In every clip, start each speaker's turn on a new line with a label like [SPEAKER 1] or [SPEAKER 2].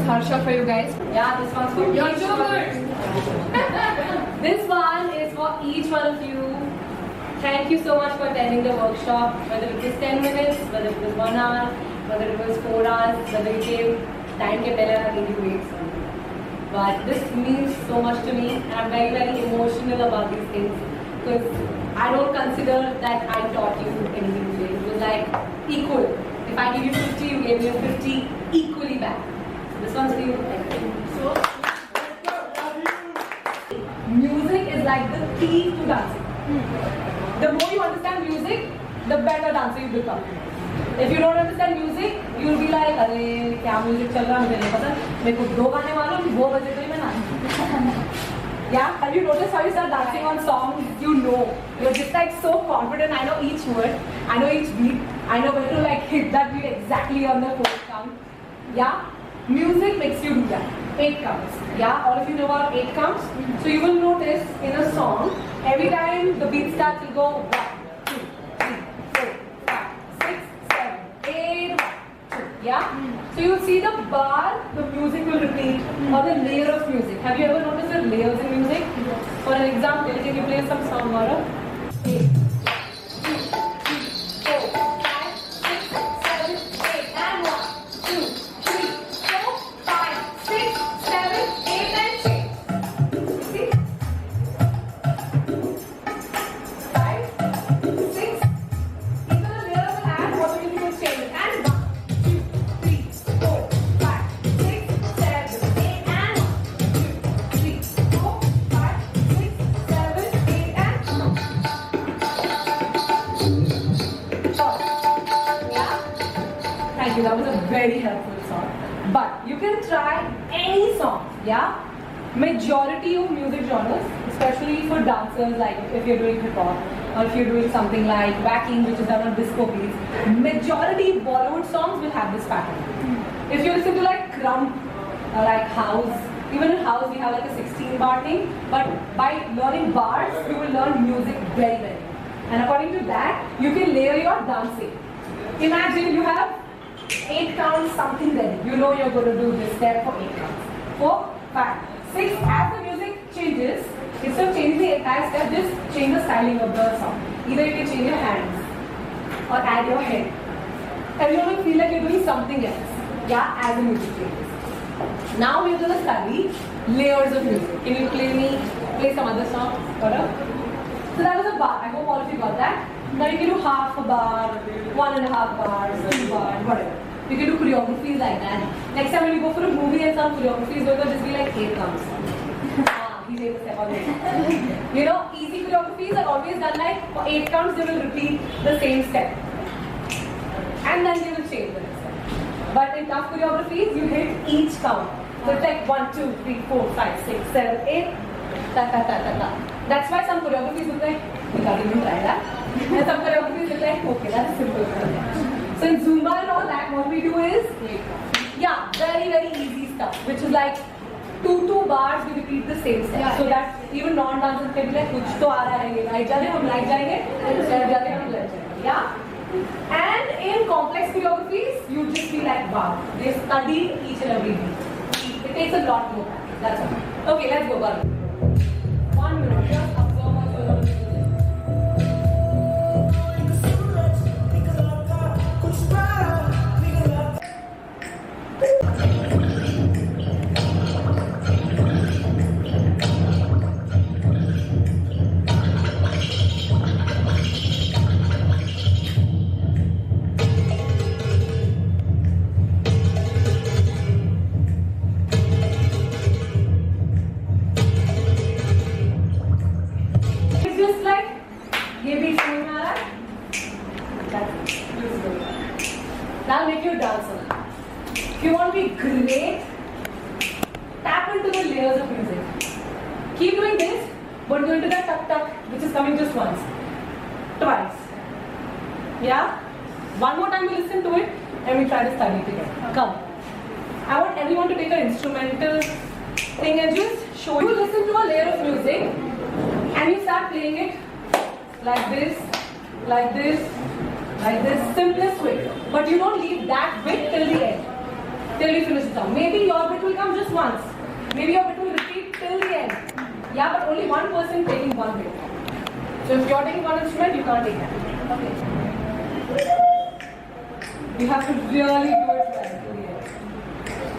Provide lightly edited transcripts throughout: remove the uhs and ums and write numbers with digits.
[SPEAKER 1] Harsha for you guys.
[SPEAKER 2] Yeah, this one's for
[SPEAKER 1] You're so good.
[SPEAKER 2] This one is for each one of you. Thank you so much for attending the workshop, whether it was 10 minutes, whether it was 1 hour, whether it was 4 hours, whether you came time ke pehle I need to wait. But this means so much to me, and I'm very, very emotional about these things because I don't consider that I taught you anything today. It was like equal. If I give you 50, you gave me a 50 equally back. So this one's for you. So, music is like the key to dancing. The more you understand music, the better dancer you become. If you don't understand music, you'll be like, अरे क्या music चल रहा है मुझे नहीं पता. मेरे को 2 गाने मालूम, 2 बजे तो ही मैं नाचूं. Yeah, have you noticed how you start dancing on songs you know? You're just like so confident. I know each word, I know each beat, I know when to like hit that beat exactly on the 4th count. Yeah, music makes you do that. 8 counts. Yeah, all of you know about 8 counts. So you will notice in a song, every time the beat starts, you'll go 1, 2, 3, 4, 5, 6, 7, 8, 1, 2. Yeah? So you'll see the bar, the music will repeat, or the layer of music. Have you ever noticed the layers in music? For an example, can you play some song, Gaurav? 8, 2, 3, 4, 5, 6, 7, 8, and 1, 2, 3, 4, 5, 6, 7, 8, and change. See? 5, 6. Even the layer of the hand, what will you do is change it. And 1, 2, 3, 4, 5, 6, 7, 8, and 1, 2, 3, 4, 5, 6, 7, 8, and stop. Yeah? Thank you. That was a very helpful song. But you can try any song. Yeah? Majority of music genres, especially for dancers, like if you're doing hip hop or if you're doing something like whacking, which is done on disco beats, majority Bollywood songs will have this pattern. If you listen to like crump or like house, even in house we have like a 16-bar thing, but by learning bars, you will learn music very well. And according to that, you can layer your dancing. Imagine you have 8 counts something ready. You know you're going to do this step for 8 counts. 4, 5, 6. As the music changes, instead of changing the entire step, just change the styling of the song. Either you can change your hands or add your head. Everyone will feel like you're doing something else. Yeah, as the music changes. Now we're going to study layers of music. Can you play some other song? So that was a bar. I hope all of you got that. Now you can do half a bar, 1.5 bars, 2 bars, whatever. You can do choreographies like that. Next time when you go for a movie and some choreographies, will just be like 8 counts. He made a step already. You know, easy choreographies are always done like for 8 counts they will repeat the same step. And then they will change the next step. But in tough choreographies, you hit each count. So it's like 1, 2, 3, 4, 5, 6, 7, 8. Ta ta ta ta ta. That's why some choreographies look like, we can't even try that. And some choreographies look like, okay, that's simple. So in Zumba and all that, what we do is, yeah, very, very easy stuff, which is like 2 bars, we repeat the same step. Yeah, so that even non-dancers can be like, कुछ तो आ रहा है ये, light जाने हम light जाएंगे, light जाने हम लैट जाएंगे. Yeah. And in complex choreographies, you just be like, wow, they study each and every beat. It takes a lot more practice. That's all. Okay, let's go, Gaurav. 1 minute. Just observe what's going on in the music. That'll make you a dancer. If you want to be great, tap into the layers of music. Keep doing this, but go into that tuck tuck, which is coming just once, twice. Yeah? One more time we listen to it and we try to study it together. Come. I want everyone to take an instrumental thing and just show you. Listen to a layer of music and you start playing it like this, like this, like this, simplest way. But you don't leave that bit till the end. till you finish the song. Maybe your bit will come just once. Maybe your bit will repeat till the end. Yeah, but only one person taking one bit. So if you're taking one instrument, you can't take that. Okay. You have to really do it well till the end.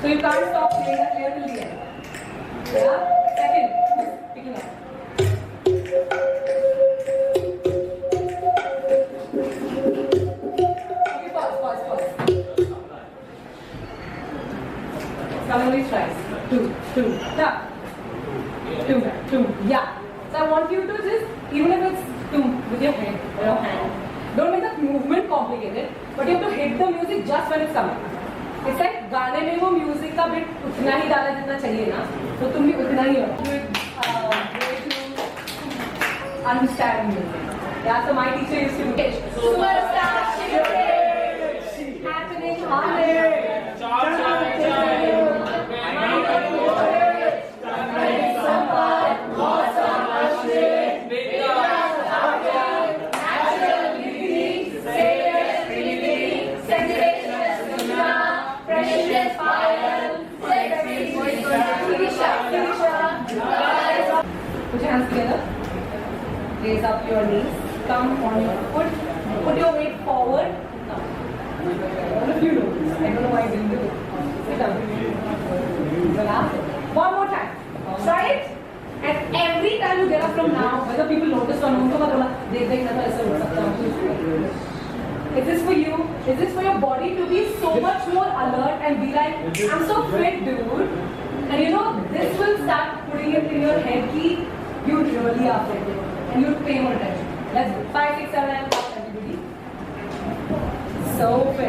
[SPEAKER 2] So you can't stop playing that layer till the end. Yeah? Second, picking up. Okay, pause. Slowly tries. Two. Yeah. Two. Yeah. So I want you to just, even if it's two with your head or your hand, don't make the movement complicated, but you have to hit the music just when it's coming. It's like गाने में वो music का bit उतना ही डाला जितना चाहिए ना, तो तुम भी उतना ही हो. Understand music. Yeah, so my teacher used to do Superstar happening on there. Put your hands together. Raise up your knees. Come on your foot. Put your weight forward. Now. All of you know this. I don't know why I didn't do it. Sit down. Relax. One more time. Try it. And every time you get up from now, whether people notice or not, is this for you? Is this for your body to be so much more alert and be like, I'm so fit, dude. And you know, this will start putting it in your head that you really are fit. And you pay more attention. Let's go. 5, 6, 7, and 8, everybody. So fit.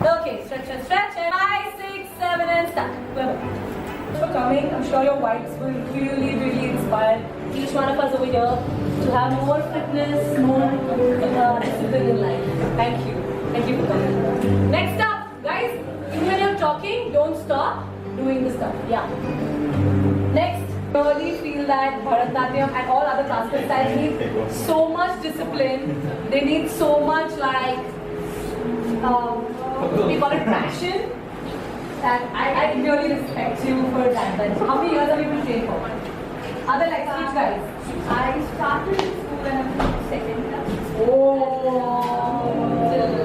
[SPEAKER 2] Okay, stretch and 5, 6, 7, and start. Thanks for coming. I'm sure your wives will really inspire each one of us over here to have more fitness, more discipline in life. Thank you for coming. Next up, guys, even when you're talking, don't stop doing the stuff. Yeah. Next, really feel that Bharatanatyam and all other classical styles need so much discipline. They need so much we call it passion. That I really respect you for that. How many years have you been trained for? Other like speech guys?
[SPEAKER 1] I started in school when I was second class.
[SPEAKER 2] Oh,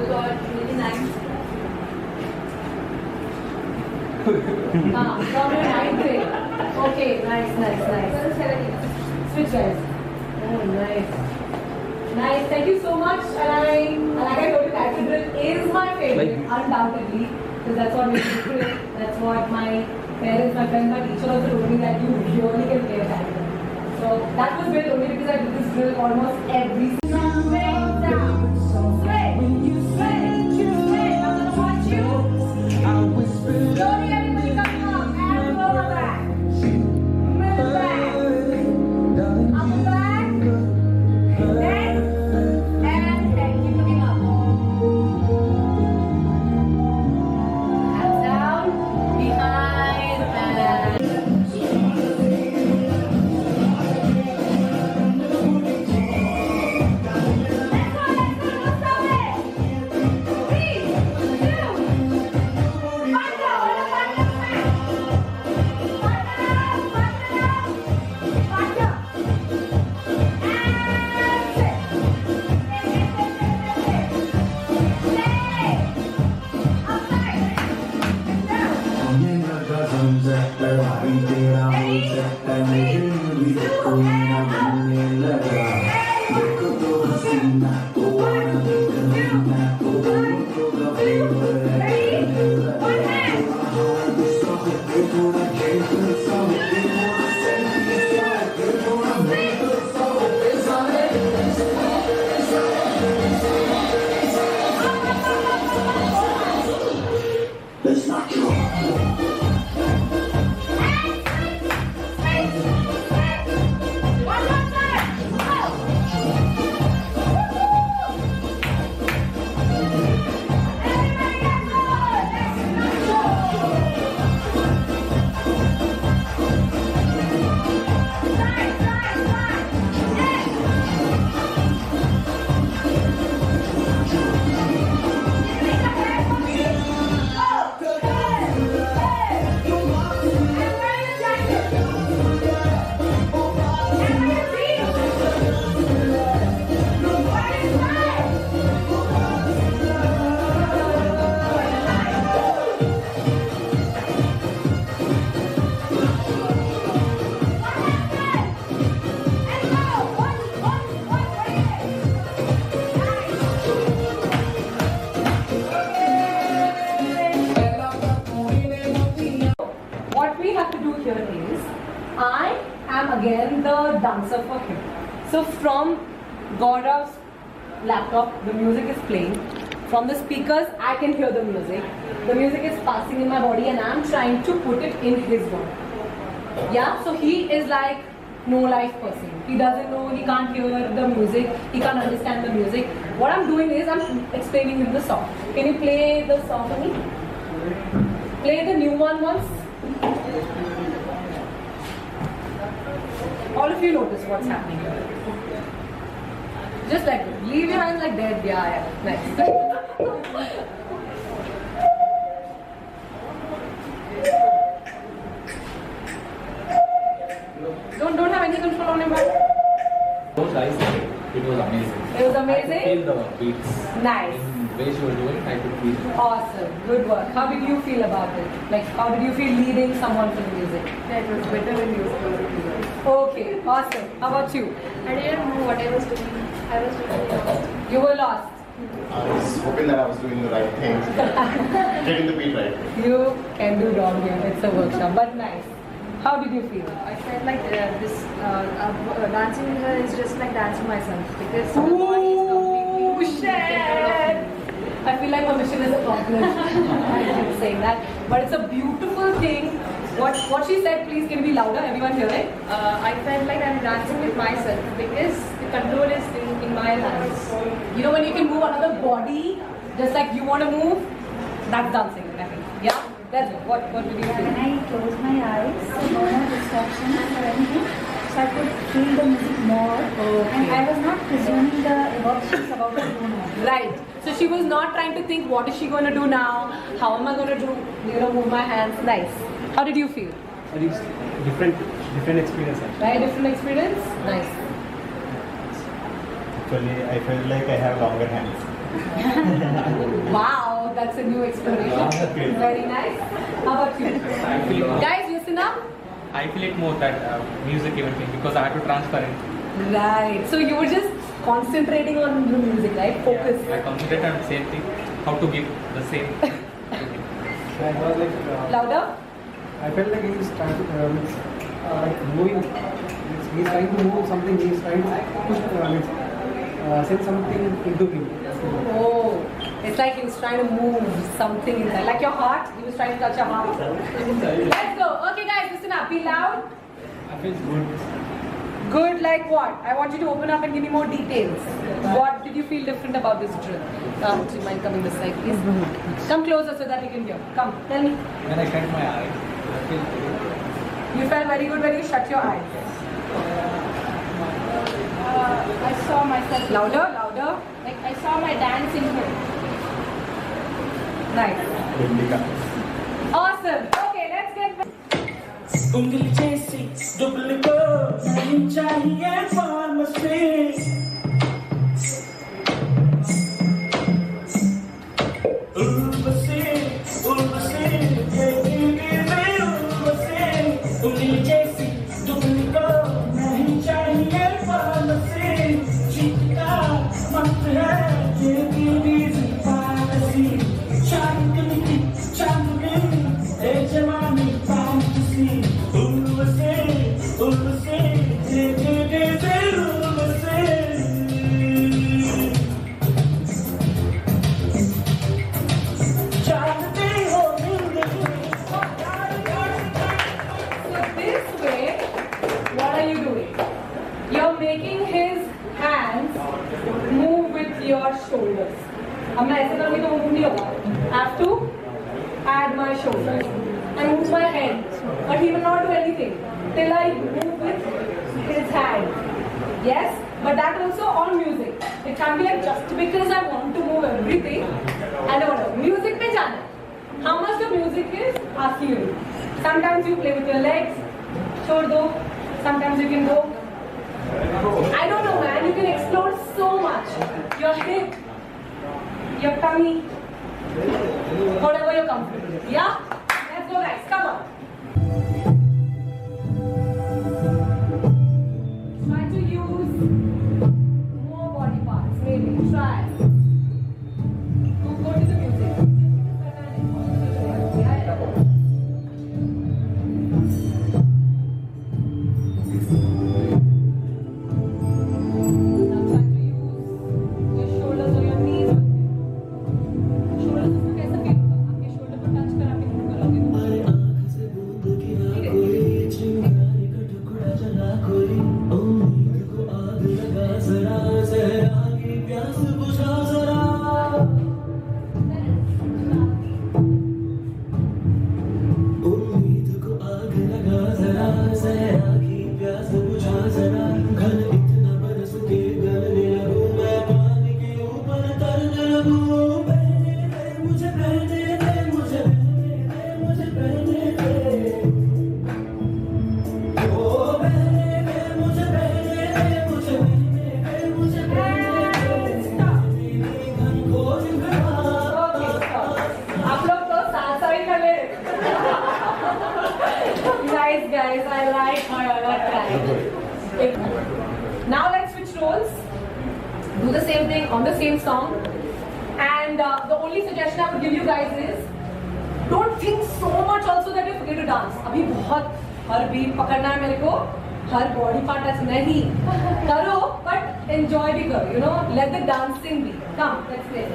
[SPEAKER 1] got really nice.
[SPEAKER 2] From your 9th grade. Okay, nice. Switch guys. Oh, nice. Thank you so much. And like I told you, Acid drill is my favorite, undoubtedly. Because that's what makes me great. That's what my parents, my friends, my teacher also told me that you really can play a violin. So that was great only because I did this drill almost every single way down. Sway. I'm gonna watch you. Slowly everybody come up and lower back. Middle back. Upper back. Neck. And head. Keep looking up. answer for him. So from Gaurav's laptop, the music is playing. From the speakers, I can hear the music. The music is passing in my body and I'm trying to put it in his body. Yeah, so he is like no life person. He doesn't know, he can't hear the music, he can't understand the music. What I'm doing is I'm explaining him the song. Can you play the song for me? Play the new one once. All of you notice what's happening here. Just like that. Leave your hands like that. Yeah. Nice. Don't have any control on him.
[SPEAKER 3] Those guys, it was amazing.
[SPEAKER 2] It was
[SPEAKER 3] I
[SPEAKER 2] amazing.
[SPEAKER 3] could feel the beats.
[SPEAKER 2] Nice.
[SPEAKER 3] In the way she was doing, I could feel it.
[SPEAKER 2] Awesome. Good work. How did you feel about it? Like, how did you feel leading someone for the music?
[SPEAKER 1] That was better when you were
[SPEAKER 2] Okay. Awesome. How about you?
[SPEAKER 1] I didn't know what I was doing. I was totally lost.
[SPEAKER 2] You were lost.
[SPEAKER 4] I was hoping that I was doing the right thing, getting the beat right.
[SPEAKER 2] You can do wrong here. It's a workshop, but nice. How did you feel?
[SPEAKER 1] I felt like dancing with her is just like dancing myself because my body is completely
[SPEAKER 2] Ooh, shit! I feel like my mission is accomplished. I keep saying that, but it's a beautiful thing. What she said, please can you be louder? Everyone hear it?
[SPEAKER 1] I felt like I'm dancing with myself because the control is in my hands.
[SPEAKER 2] You know when you can move another body just like you want to move, that's dancing. I think. Yeah, that's it. What did you
[SPEAKER 5] When
[SPEAKER 2] feel?
[SPEAKER 5] I closed my eyes, no more distractions or anything, so I could feel the music more.
[SPEAKER 2] Okay.
[SPEAKER 5] And I was not presuming the what she's about to do now.
[SPEAKER 2] Right. So she was not trying to think what is she going to do now? How am I going to do? Move my hands. Nice. How did you feel?
[SPEAKER 6] It is different experience actually.
[SPEAKER 2] Right, different experience. Nice.
[SPEAKER 7] Actually, I felt like I have longer hands.
[SPEAKER 2] Wow, that's a new exploration. Very nice. How about you?
[SPEAKER 3] I feel it,
[SPEAKER 2] Guys, listen up.
[SPEAKER 3] I feel it more that music even thing because I had to transfer it.
[SPEAKER 2] Right. So you were just concentrating on the music, right? Focus.
[SPEAKER 3] I concentrated on the same thing, how to give the same.
[SPEAKER 6] I was like,
[SPEAKER 2] Louder.
[SPEAKER 6] I felt like he's trying to like moving. He's trying to move something. He's trying to push, send something into him.
[SPEAKER 2] Oh, it's like he was trying to move something inside. Like your heart. He was trying to touch your heart. Let's go. Okay, guys, listen up. Be loud.
[SPEAKER 6] I feel good.
[SPEAKER 2] Good like what? I want you to open up and give me more details. What did you feel different about this drill? Do you mind coming this side, please? Come closer so that you can hear. Come, tell me.
[SPEAKER 3] When I shut my eyes, I feel very good.
[SPEAKER 2] You felt very good when you shut your eyes.
[SPEAKER 1] I saw myself
[SPEAKER 2] Louder, louder.
[SPEAKER 1] Like I saw my dance in her.
[SPEAKER 2] Nice. Awesome. Okay, let's get back.
[SPEAKER 8] उंगली जैसी दुबली को नहीं चाहिए pharmacy Urvashi ये गिरगी में उर्वशी उंगली जैसी दुबली को नहीं चाहिए फार्मेसी चित्ता मत है ये गिरगी फार्मेसी चांदनी चांदनी ए जवानी फार्मेसी
[SPEAKER 2] shoulders. अब मैं ऐसे करूँगी तो वो move नहीं होगा. I have to add my shoulders and move my head, but he will not do anything till I move with his hand. Yes, but that also on music. It can't be like just because I want to move everything and whatever. Music पे जाना है. How much the music is asking you. Sometimes you play with your legs, छोड़ दो. Sometimes you can go. I don't know, man. You can explore so much. Your hip, your tummy, whatever you're comfortable with. Yeah? Let's go, guys. Come on. Try to use more body parts. Maybe. Try. Go to the music. Yeah. do the same thing on the same song. And the only suggestion I would give you guys is don't think so much also that you forget to dance. अभी बहुत हर beat पकड़ना है मेरे को, हर body part ऐसे नहीं करो, but enjoy भी करो. You know, let the dancing be. Come, let's play.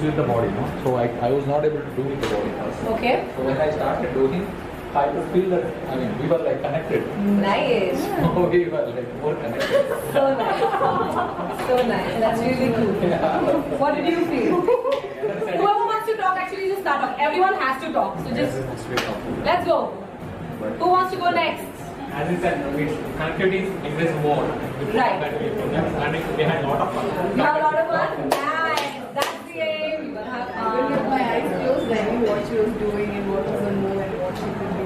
[SPEAKER 3] With the body, no? So I was not able to do with the body first.
[SPEAKER 2] Okay.
[SPEAKER 3] So when I started doing, I could feel that, I mean, we were like connected.
[SPEAKER 2] Nice.
[SPEAKER 3] So we were like more connected.
[SPEAKER 2] So nice. So nice. That's really cool.
[SPEAKER 3] Yeah.
[SPEAKER 2] What did you feel? Whoever wants to talk, actually just start off. Everyone has to talk. So just let's go. Who wants to go next?
[SPEAKER 3] As I said, we connected is more.
[SPEAKER 2] Right.
[SPEAKER 3] And we had a lot of fun.
[SPEAKER 2] You have a lot of fun? Nice. That's the aim. You will have
[SPEAKER 1] Even with
[SPEAKER 2] fun.
[SPEAKER 1] my eyes closed, I knew what she was doing and what was the move and what she could do.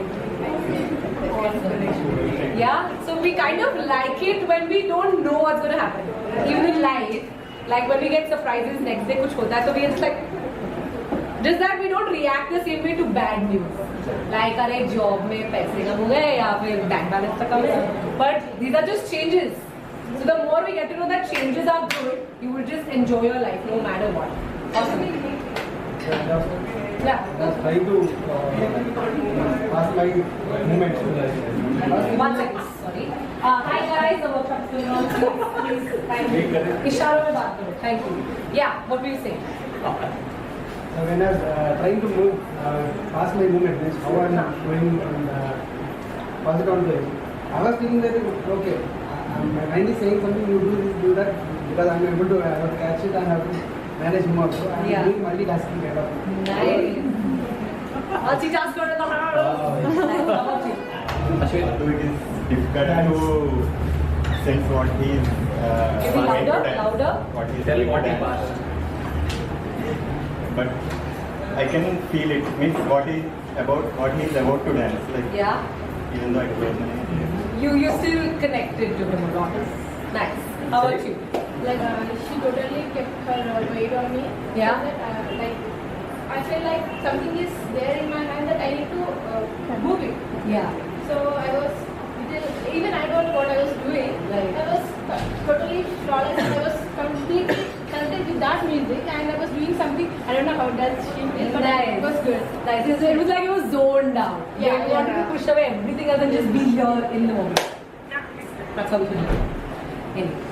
[SPEAKER 1] Connection.
[SPEAKER 2] Yeah, so we kind of like it when we don't know what's going to happen. Even in life, like when we get surprises next day, kuch hota hai, so we are just like, just that we don't react the same way to bad news. Like, अरे job में पैसे कम हो गए या फिर bank balance कम है. But these are just changes. So the more we get to know that changes are good, you will just enjoy your life no matter what. Awesome. Yeah.
[SPEAKER 6] was trying to pass my movements.
[SPEAKER 2] 1 second. Sorry. Hi guys, the workshop is going on. Please, thank you. इशारों में बात करो. Thank you. Yeah. What were you saying?
[SPEAKER 6] So when I was trying to move, pass my movement, means how I am going and pass it on to him, I was thinking that okay, my mind is saying something, you do this, do that, because I am able to catch it and have to manage more. So I am
[SPEAKER 2] Yeah.
[SPEAKER 6] doing multitasking kind of.
[SPEAKER 2] Nice. Multitask करो तो Nice. How about you?
[SPEAKER 7] So it is difficult to sense what he is
[SPEAKER 2] Maybe
[SPEAKER 7] trying to
[SPEAKER 2] louder,
[SPEAKER 7] dance,
[SPEAKER 2] louder.
[SPEAKER 7] what he is
[SPEAKER 3] Tell
[SPEAKER 7] trying
[SPEAKER 3] what
[SPEAKER 7] to
[SPEAKER 3] he
[SPEAKER 7] dance.
[SPEAKER 3] passed.
[SPEAKER 7] But I can feel it, means what he is about to dance, like
[SPEAKER 2] Yeah.
[SPEAKER 7] even though I close my eyes.
[SPEAKER 2] You still connected to him a lot. Nice. How about you?
[SPEAKER 5] Like she totally kept her weight on me.
[SPEAKER 2] Yeah.
[SPEAKER 5] So that, like I feel like something is there in my mind that I need to move it.
[SPEAKER 2] Yeah.
[SPEAKER 5] So I was even I don't know what I was doing.
[SPEAKER 2] Right.
[SPEAKER 5] I was totally flawless. I was completely connected with that music, and I was doing something. I don't know how that she did, but
[SPEAKER 2] Nice.
[SPEAKER 5] it was good.
[SPEAKER 2] Nice. It was like you were zoned out.
[SPEAKER 5] Yeah,
[SPEAKER 2] You wanted to
[SPEAKER 5] yeah.
[SPEAKER 2] push away everything else and just be here in the moment. That's how we should do it. Anyway.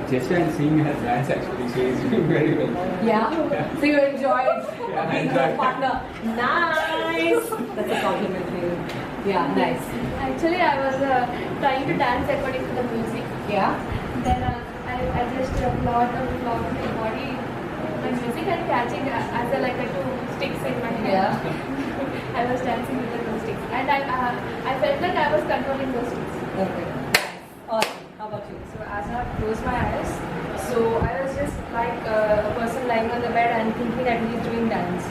[SPEAKER 3] Just and seeing her dance actually, she is doing very well.
[SPEAKER 2] Yeah? So you enjoyed
[SPEAKER 3] Yeah, I
[SPEAKER 2] being
[SPEAKER 3] enjoyed
[SPEAKER 2] her partner. Nice. That's a compliment for you. Yeah, nice.
[SPEAKER 5] Actually, I was trying to dance according to the music.
[SPEAKER 2] Yeah.
[SPEAKER 5] Then I just lot of my body, my music and catching as a like a two sticks in my hand.
[SPEAKER 2] Yeah.
[SPEAKER 5] I was dancing with the two sticks, and I felt like I was controlling those sticks.
[SPEAKER 2] Okay. Awesome. How about you?
[SPEAKER 1] So as I closed my eyes, so I was just like a person lying on the bed and thinking that he's doing dance.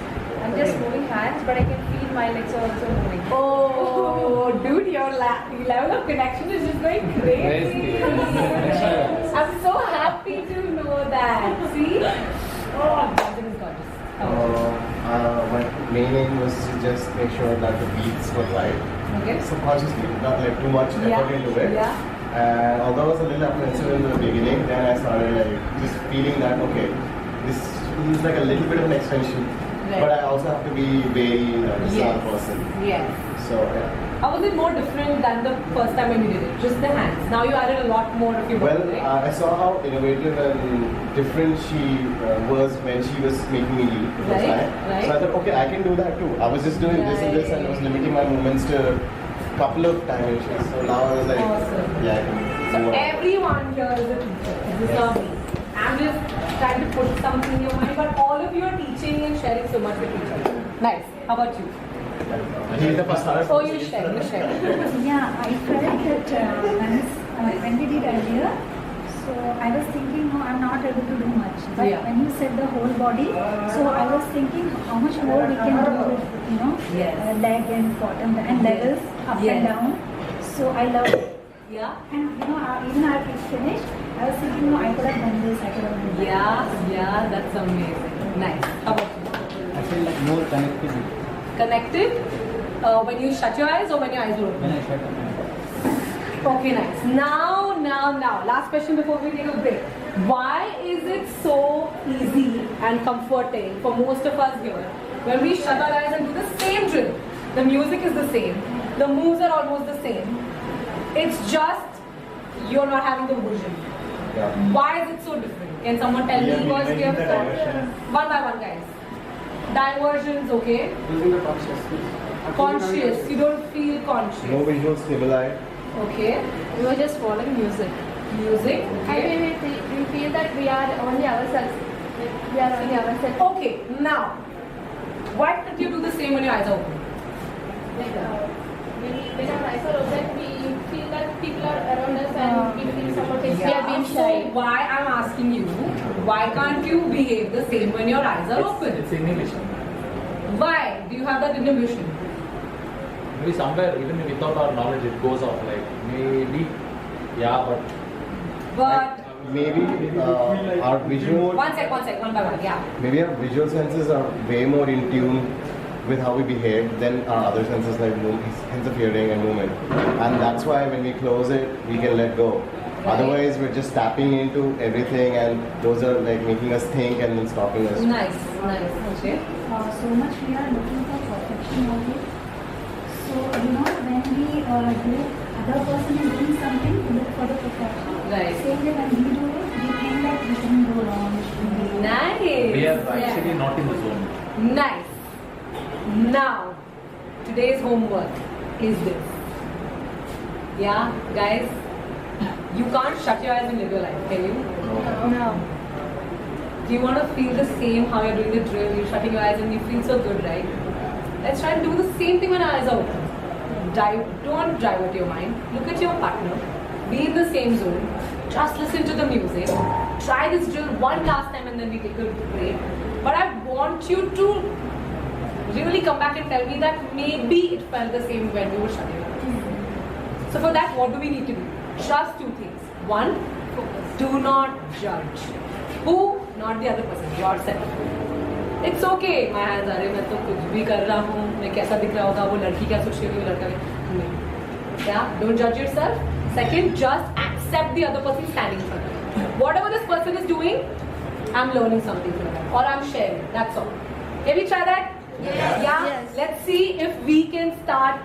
[SPEAKER 1] I'm just moving hands, but I can feel my legs are also moving.
[SPEAKER 2] Oh, dude, your level of connection is just going crazy. I'm so happy to know that. See? Oh, dancing is gorgeous.
[SPEAKER 4] My main aim was to just make sure that the beats were right.
[SPEAKER 2] Okay.
[SPEAKER 4] Subconsciously, not like too much effort into it.
[SPEAKER 2] Yeah.
[SPEAKER 4] And although I was a little apprehensive in the beginning, then I started like just feeling that okay, this is like a little bit of an extension,
[SPEAKER 2] Right.
[SPEAKER 4] but I also have to be very disciplined person.
[SPEAKER 2] Yes.
[SPEAKER 4] So yeah.
[SPEAKER 2] How was it more different than the first time when you did it? Just the hands. Now you added a lot more of your
[SPEAKER 4] Well,
[SPEAKER 2] body, right?
[SPEAKER 4] I saw how innovative and different she was when she was making me lead the first
[SPEAKER 2] Right,
[SPEAKER 4] time.
[SPEAKER 2] right.
[SPEAKER 4] So I thought, okay, I can do that too. I was just doing this and this, and I was limiting my movements to a couple of dimensions. So now I was like,
[SPEAKER 2] Awesome.
[SPEAKER 4] yeah, I can
[SPEAKER 2] So
[SPEAKER 4] move on.
[SPEAKER 2] everyone here is a teacher. This is not me. I'm just trying to put something in your mind, but all of you are teaching and sharing so much with each other. Nice. How about you? Oh, you share. You share.
[SPEAKER 9] Yeah, I felt that when we did earlier, so I was thinking, no, I'm not able to do much. But
[SPEAKER 2] Yeah.
[SPEAKER 9] when you said the whole body, so I was thinking how much more we can do with,
[SPEAKER 2] Yes.
[SPEAKER 9] leg and bottom and levels up
[SPEAKER 2] Yes.
[SPEAKER 9] and down. So I love it.
[SPEAKER 2] Yeah.
[SPEAKER 9] And even after it finished, I was thinking, no, I could have done this, I could have done that.
[SPEAKER 2] Yeah, that's amazing. Nice. How about you?
[SPEAKER 6] I feel like more connected
[SPEAKER 2] Connected? When you shut your eyes or when your eyes are open?
[SPEAKER 6] when I shut up.
[SPEAKER 2] Okay, nice. Now, last question before we take a break. Why is it so easy and comforting for most of us here when we shut our eyes and do the same drill? The music is the same, the moves are almost the same. It's just you're not having the vision.
[SPEAKER 4] Yeah.
[SPEAKER 2] Why is it so different? Can someone tell
[SPEAKER 7] We are
[SPEAKER 2] me what's
[SPEAKER 7] minimizing the
[SPEAKER 2] your
[SPEAKER 7] diversion.
[SPEAKER 2] One by one, guys. Diversions, okay.
[SPEAKER 6] Losing the consciousness.
[SPEAKER 2] Conscious, you don't feel conscious.
[SPEAKER 4] No visual stimuli.
[SPEAKER 2] Okay.
[SPEAKER 1] We were just following music.
[SPEAKER 2] Music,
[SPEAKER 5] I
[SPEAKER 2] okay.
[SPEAKER 5] mean, we feel that we are only ourselves. Like, we are only ourselves.
[SPEAKER 2] Okay, now, why can't you do the same when your eyes are open?
[SPEAKER 5] Like, when our eyes are open, we feel that people are around us and we feel supported. We are being
[SPEAKER 2] So
[SPEAKER 5] shy.
[SPEAKER 2] why I'm asking you, why can't you behave the same when your eyes are open?
[SPEAKER 3] It's inhibition.
[SPEAKER 2] Why do you have that inhibition?
[SPEAKER 3] Maybe somewhere, even without our knowledge, it goes off. Like maybe, yeah,
[SPEAKER 2] But
[SPEAKER 4] Maybe our visual,
[SPEAKER 2] one sec, one by one, yeah.
[SPEAKER 4] maybe our visual senses are way more in tune with how we behave than our other senses like sense of hearing and movement. And that's why when we close it, we can let go. Otherwise, we're just tapping into everything, and those are like making us think and then stopping us.
[SPEAKER 2] Nice. Okay.
[SPEAKER 9] So much we are looking for perfection only. So, when we do, other person is doing something, we look for the perfection.
[SPEAKER 2] Right.
[SPEAKER 9] Same way when we do it, we think that we shouldn't go wrong, we shouldn't be
[SPEAKER 2] Nice.
[SPEAKER 3] we are actually not in the zone.
[SPEAKER 2] Nice. Now, today's homework is this. Yeah, guys, you can't shut your eyes and live your life, can you?
[SPEAKER 1] No.
[SPEAKER 2] Do you want to feel the same how you're doing the drill? You're shutting your eyes and you feel so good, right? Let's try and do the same thing when our eyes are open. Don't divert your mind. Look at your partner. Be in the same zone. Just listen to the music. Try this drill one last time and then we take a break. But I want you to really come back and tell me that maybe it felt the same when we were shutting our eyes. So for that, what do we need to do? Just two things. One, do not judge. Who? Not the other person. Yourself. It's okay. My hands are मैं तो कुछ भी कर रहा हूँ. मैं कैसा दिख रहा होगा? वो लड़की क्या सोच रही होगी? वो लड़का नहीं. Yeah. Don't judge yourself. Second, just accept the other person standing in front of you. Whatever this person is doing, I'm learning something from them, or I'm sharing. That's all. Can we try that?
[SPEAKER 5] Yes.
[SPEAKER 2] Yeah.
[SPEAKER 5] Yes.
[SPEAKER 2] Let's see if we can start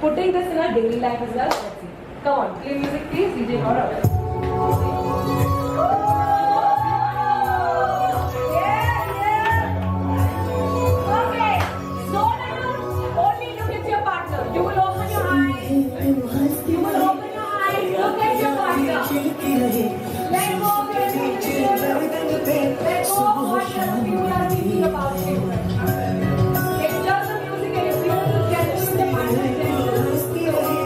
[SPEAKER 2] putting this in our daily life as well. Let's see. Come on, play music, please. DJ Gaurav. Okay. Slow down. Only look at your partner. You will open your eyes. You will open your eyes. Look at your partner. Let go of your thinking. Let go of what other people are thinking about you. Enjoy the music and if you want to get into the partner, guys,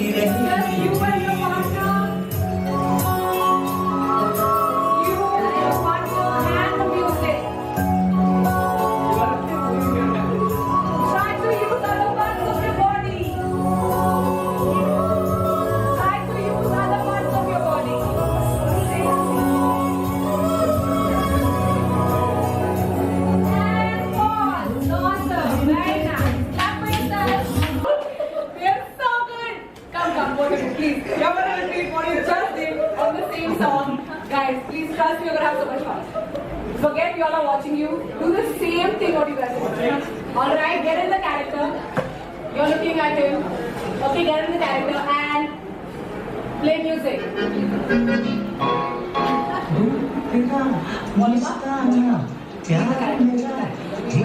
[SPEAKER 8] he
[SPEAKER 2] Just
[SPEAKER 8] रहेगी
[SPEAKER 2] you and your partner. You and your partner and the music. Try to use other parts of your body. Try to use other parts of your body. And pause. Awesome. Very nice. Clap for yourself. They're so good. Come, both of you, please. You're gonna repeat what you just did on the same song. Guys, please trust me, you're gonna have so much fun. Forget you all are watching you. Do the same thing what you guys are doing. Alright, get in the character. You're looking at him. Okay, get in the character and play music.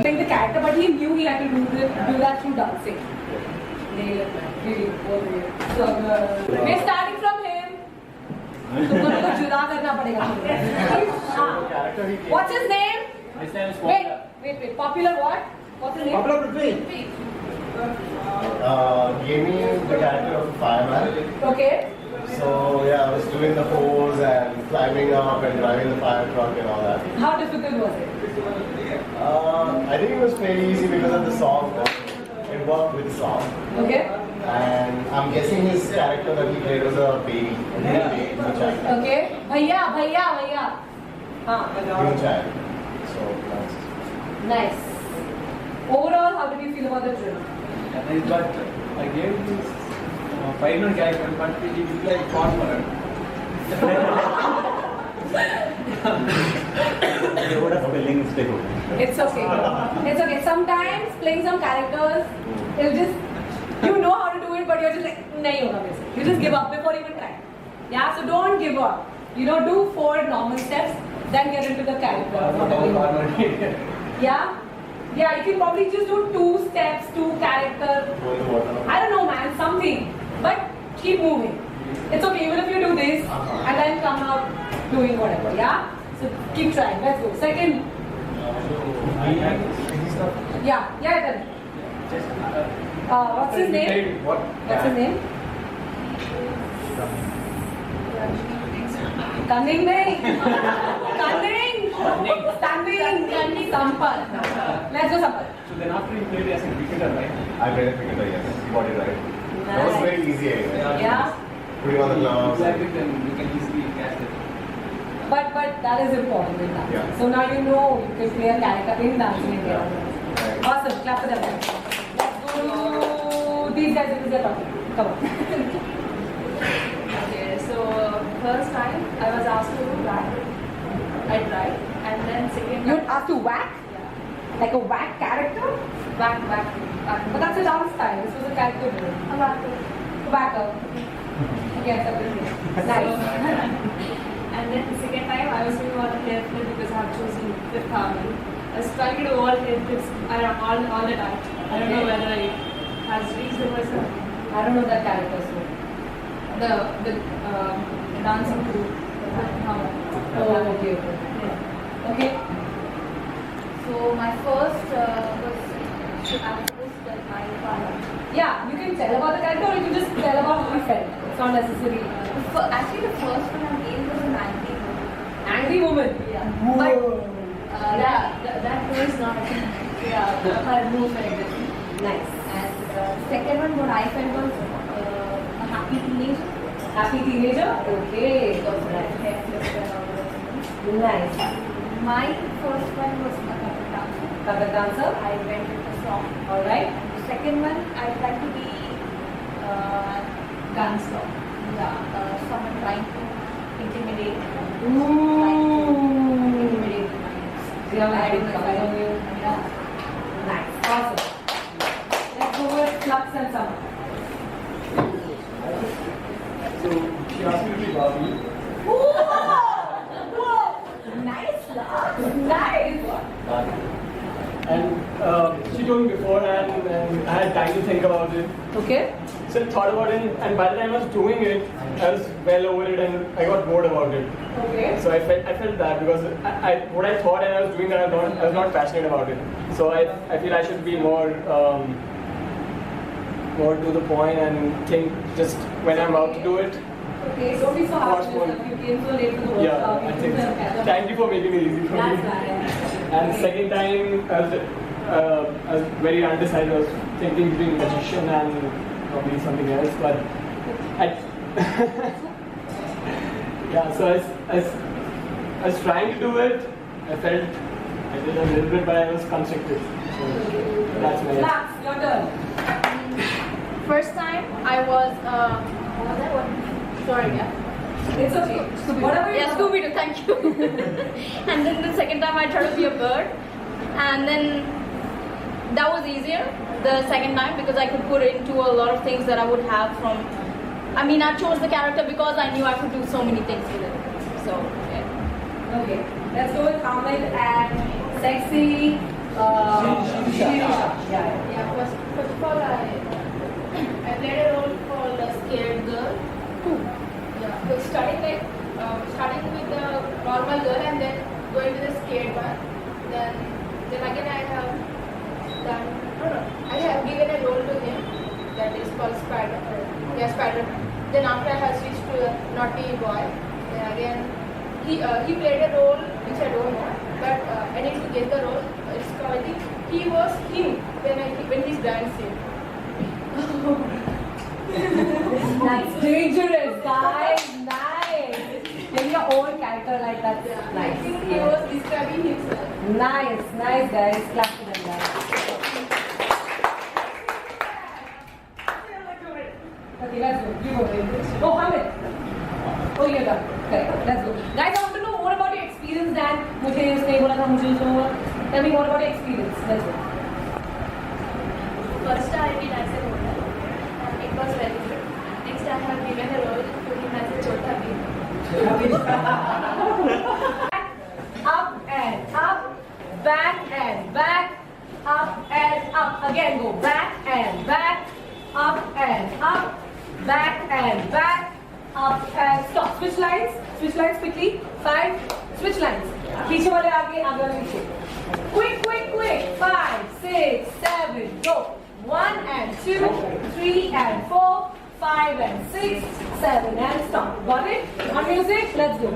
[SPEAKER 2] Playing the character, but he knew he had to do that through dancing. Nail it, man. Really, so good. We're starting from him. तुमको तो जुदा करना पड़ेगा. What's his name?
[SPEAKER 3] His name is
[SPEAKER 2] Wait. Popular what? What's his name?
[SPEAKER 6] Popular Prithvi.
[SPEAKER 4] Gave me the character of a fireman.
[SPEAKER 2] Okay.
[SPEAKER 4] So yeah, I was doing the hose and climbing up and driving the fire truck and all that.
[SPEAKER 2] How difficult was it?
[SPEAKER 4] I think it was fairly easy because of the song. It worked with the song.
[SPEAKER 2] Okay.
[SPEAKER 4] And I'm guessing his character that he played was a baby. New child.
[SPEAKER 2] Okay. Bhaiya.
[SPEAKER 4] New child. So that's
[SPEAKER 2] Nice. Overall, how did you feel about the trip?
[SPEAKER 3] But I gave this final character, but it is like farmer.
[SPEAKER 7] You would have spelling mistake.
[SPEAKER 2] It's okay. It's okay. Sometimes playing some characters, it'll just, you know how to do it, but you're just like, nahi hoga mere se. You just give up before even trying. Yeah, so don't give up. You know, do 4 normal steps, then get into the character. Yeah? Yeah, you can probably just do 2 steps, 2 character.
[SPEAKER 4] going to water.
[SPEAKER 2] I don't know, man, something. But keep moving. It's okay, even if you do this and then come out doing whatever, yeah? So keep trying. Let's go. Second. Yeah, then. What's his name? What's his name? Cunning nahi. Standing. Sampath. Let's go Sampath.
[SPEAKER 3] So then after you played as a cricketer, right?
[SPEAKER 4] I played a cricketer, yes. You got it right. That was very easy anyway.
[SPEAKER 2] Yeah.
[SPEAKER 4] Putting on the gloves.
[SPEAKER 3] Exactly, then you can easily catch it.
[SPEAKER 2] But that is important in dancing.
[SPEAKER 4] Yeah.
[SPEAKER 2] So now you know you can play a character in dancing and get on.
[SPEAKER 4] Right.
[SPEAKER 2] Awesome. Clap for them. Let's go to these guys because they're talking. Come on.
[SPEAKER 1] Okay, so first time I was asked to whack. I tried, and then second
[SPEAKER 2] You
[SPEAKER 1] time,
[SPEAKER 2] have to whack?
[SPEAKER 1] yeah,
[SPEAKER 2] Like a whack character?
[SPEAKER 1] whack.
[SPEAKER 2] But that's a dance style. This was a character drill.
[SPEAKER 1] A whack.
[SPEAKER 2] Whacker. Okay, accepted. Nice.
[SPEAKER 1] And then the second time I was doing all the hair flip because I have chosen Fifth Harmony. I was trying to do all hair flips around all the time. I don't know whether it has reached the person.
[SPEAKER 2] I don't know that character, so.
[SPEAKER 1] The dancing group. Fifth Harmony.
[SPEAKER 2] Oh, okay.
[SPEAKER 1] Yeah.
[SPEAKER 2] Okay.
[SPEAKER 5] So my first was I was supposed to tell my father.
[SPEAKER 2] Yeah, you can tell about the character or you can just tell about how you felt. It's not necessary.
[SPEAKER 5] Actually, the first one I gave was an angry woman.
[SPEAKER 2] Angry woman.
[SPEAKER 5] Yeah. But that was not. Yeah, her moves were different.
[SPEAKER 2] Nice.
[SPEAKER 5] And second one, what I felt was a happy teenager.
[SPEAKER 2] Happy teenager? Okay.
[SPEAKER 5] Because of that hair flip and all those things.
[SPEAKER 2] Nice.
[SPEAKER 5] My first one was a Kathak dancer.
[SPEAKER 2] Kathak dancer?
[SPEAKER 5] I went with the song.
[SPEAKER 2] Alright.
[SPEAKER 5] Second one, I tried to be
[SPEAKER 2] Gangster.
[SPEAKER 5] someone trying to intimidate.
[SPEAKER 2] Ooh.
[SPEAKER 5] Intimidate
[SPEAKER 2] You have a
[SPEAKER 5] I
[SPEAKER 2] good
[SPEAKER 5] don't know if
[SPEAKER 2] color on you.
[SPEAKER 5] Yeah.
[SPEAKER 2] Nice. Awesome. Let's go with Flux and Summer.
[SPEAKER 3] So she asked me to be Barbie.
[SPEAKER 2] Nice, Flux. Nice.
[SPEAKER 10] And she told me beforehand and I had time to think about it.
[SPEAKER 2] Okay.
[SPEAKER 10] So I thought about it and by the time I was doing it, I was well over it and I got bored about it.
[SPEAKER 2] Okay.
[SPEAKER 10] So I felt that because what I thought and I was doing that I was not passionate about it. So I feel I should be more more to the point and think just when I'm about to do it.
[SPEAKER 2] Okay, don't be so hard
[SPEAKER 10] Watch
[SPEAKER 2] on yourself.
[SPEAKER 10] one.
[SPEAKER 2] You came so late to the
[SPEAKER 10] Yeah,
[SPEAKER 2] workshop.
[SPEAKER 10] I
[SPEAKER 2] You
[SPEAKER 10] think
[SPEAKER 2] deserve better.
[SPEAKER 10] thank you for making it easy for
[SPEAKER 2] That's
[SPEAKER 10] me.
[SPEAKER 2] right.
[SPEAKER 10] And second time, I was very undecided. I was thinking between magician and probably something else, but I yeah. So I was trying to do it. I felt I did a little bit, but I was constricted. So that's my.
[SPEAKER 2] Max, your turn.
[SPEAKER 5] First time I was what was that one? Sorry, yeah.
[SPEAKER 2] It's okay. Whatever you
[SPEAKER 5] Yeah,
[SPEAKER 2] want.
[SPEAKER 5] Scooby-Doo, thank you. And then the second time I tried to be a bird, and then that was easier the second time because I could put into a lot of things that I would have from. I mean, I chose the character because I knew I could do so many things with it. So yeah.
[SPEAKER 2] Okay, let's go with Hamid and sexy. Shirisha. Yeah.
[SPEAKER 5] Yeah, first of all, I played a role called a scared girl. Yeah, so starting with the normal girl and then going to the scared one. Then again I have done. I have given a role to him that is called Spider. Yeah, Spider-Man. Then after I have switched to a naughty boy. Then again he played a role which I don't know, but I need to get the role. It's called he was him when he's dancing.
[SPEAKER 2] That's dangerous, guys. Nice. Getting your own character like that's
[SPEAKER 5] I
[SPEAKER 2] nice.
[SPEAKER 5] think he was describing himself.
[SPEAKER 2] Nice, nice, guys. Clap to them, guys. Okay, let's go. You go. Oh, Hamid. Oh, you're done. Okay, let's go. Guys, I want to know more about your experience than मुझे उसने बोला था मुझे उसने बोला. Tell me more about your experience. Let's go.
[SPEAKER 5] First I did as a model and it was very good. Next I have given a role to him as a Chota Bheem.
[SPEAKER 2] Up and up, back and back, up and up. Again, go back and back, up and up, back and back, up and stop. Switch lines quickly. 5, switch lines. पीछे वाले आगे, आगे वाले पीछे. Quick, quick, quick. 5, 6, 7, go. 1 and 2, 3 and 4, 5 and 6, 7 and stop. Got it? On music, let's go.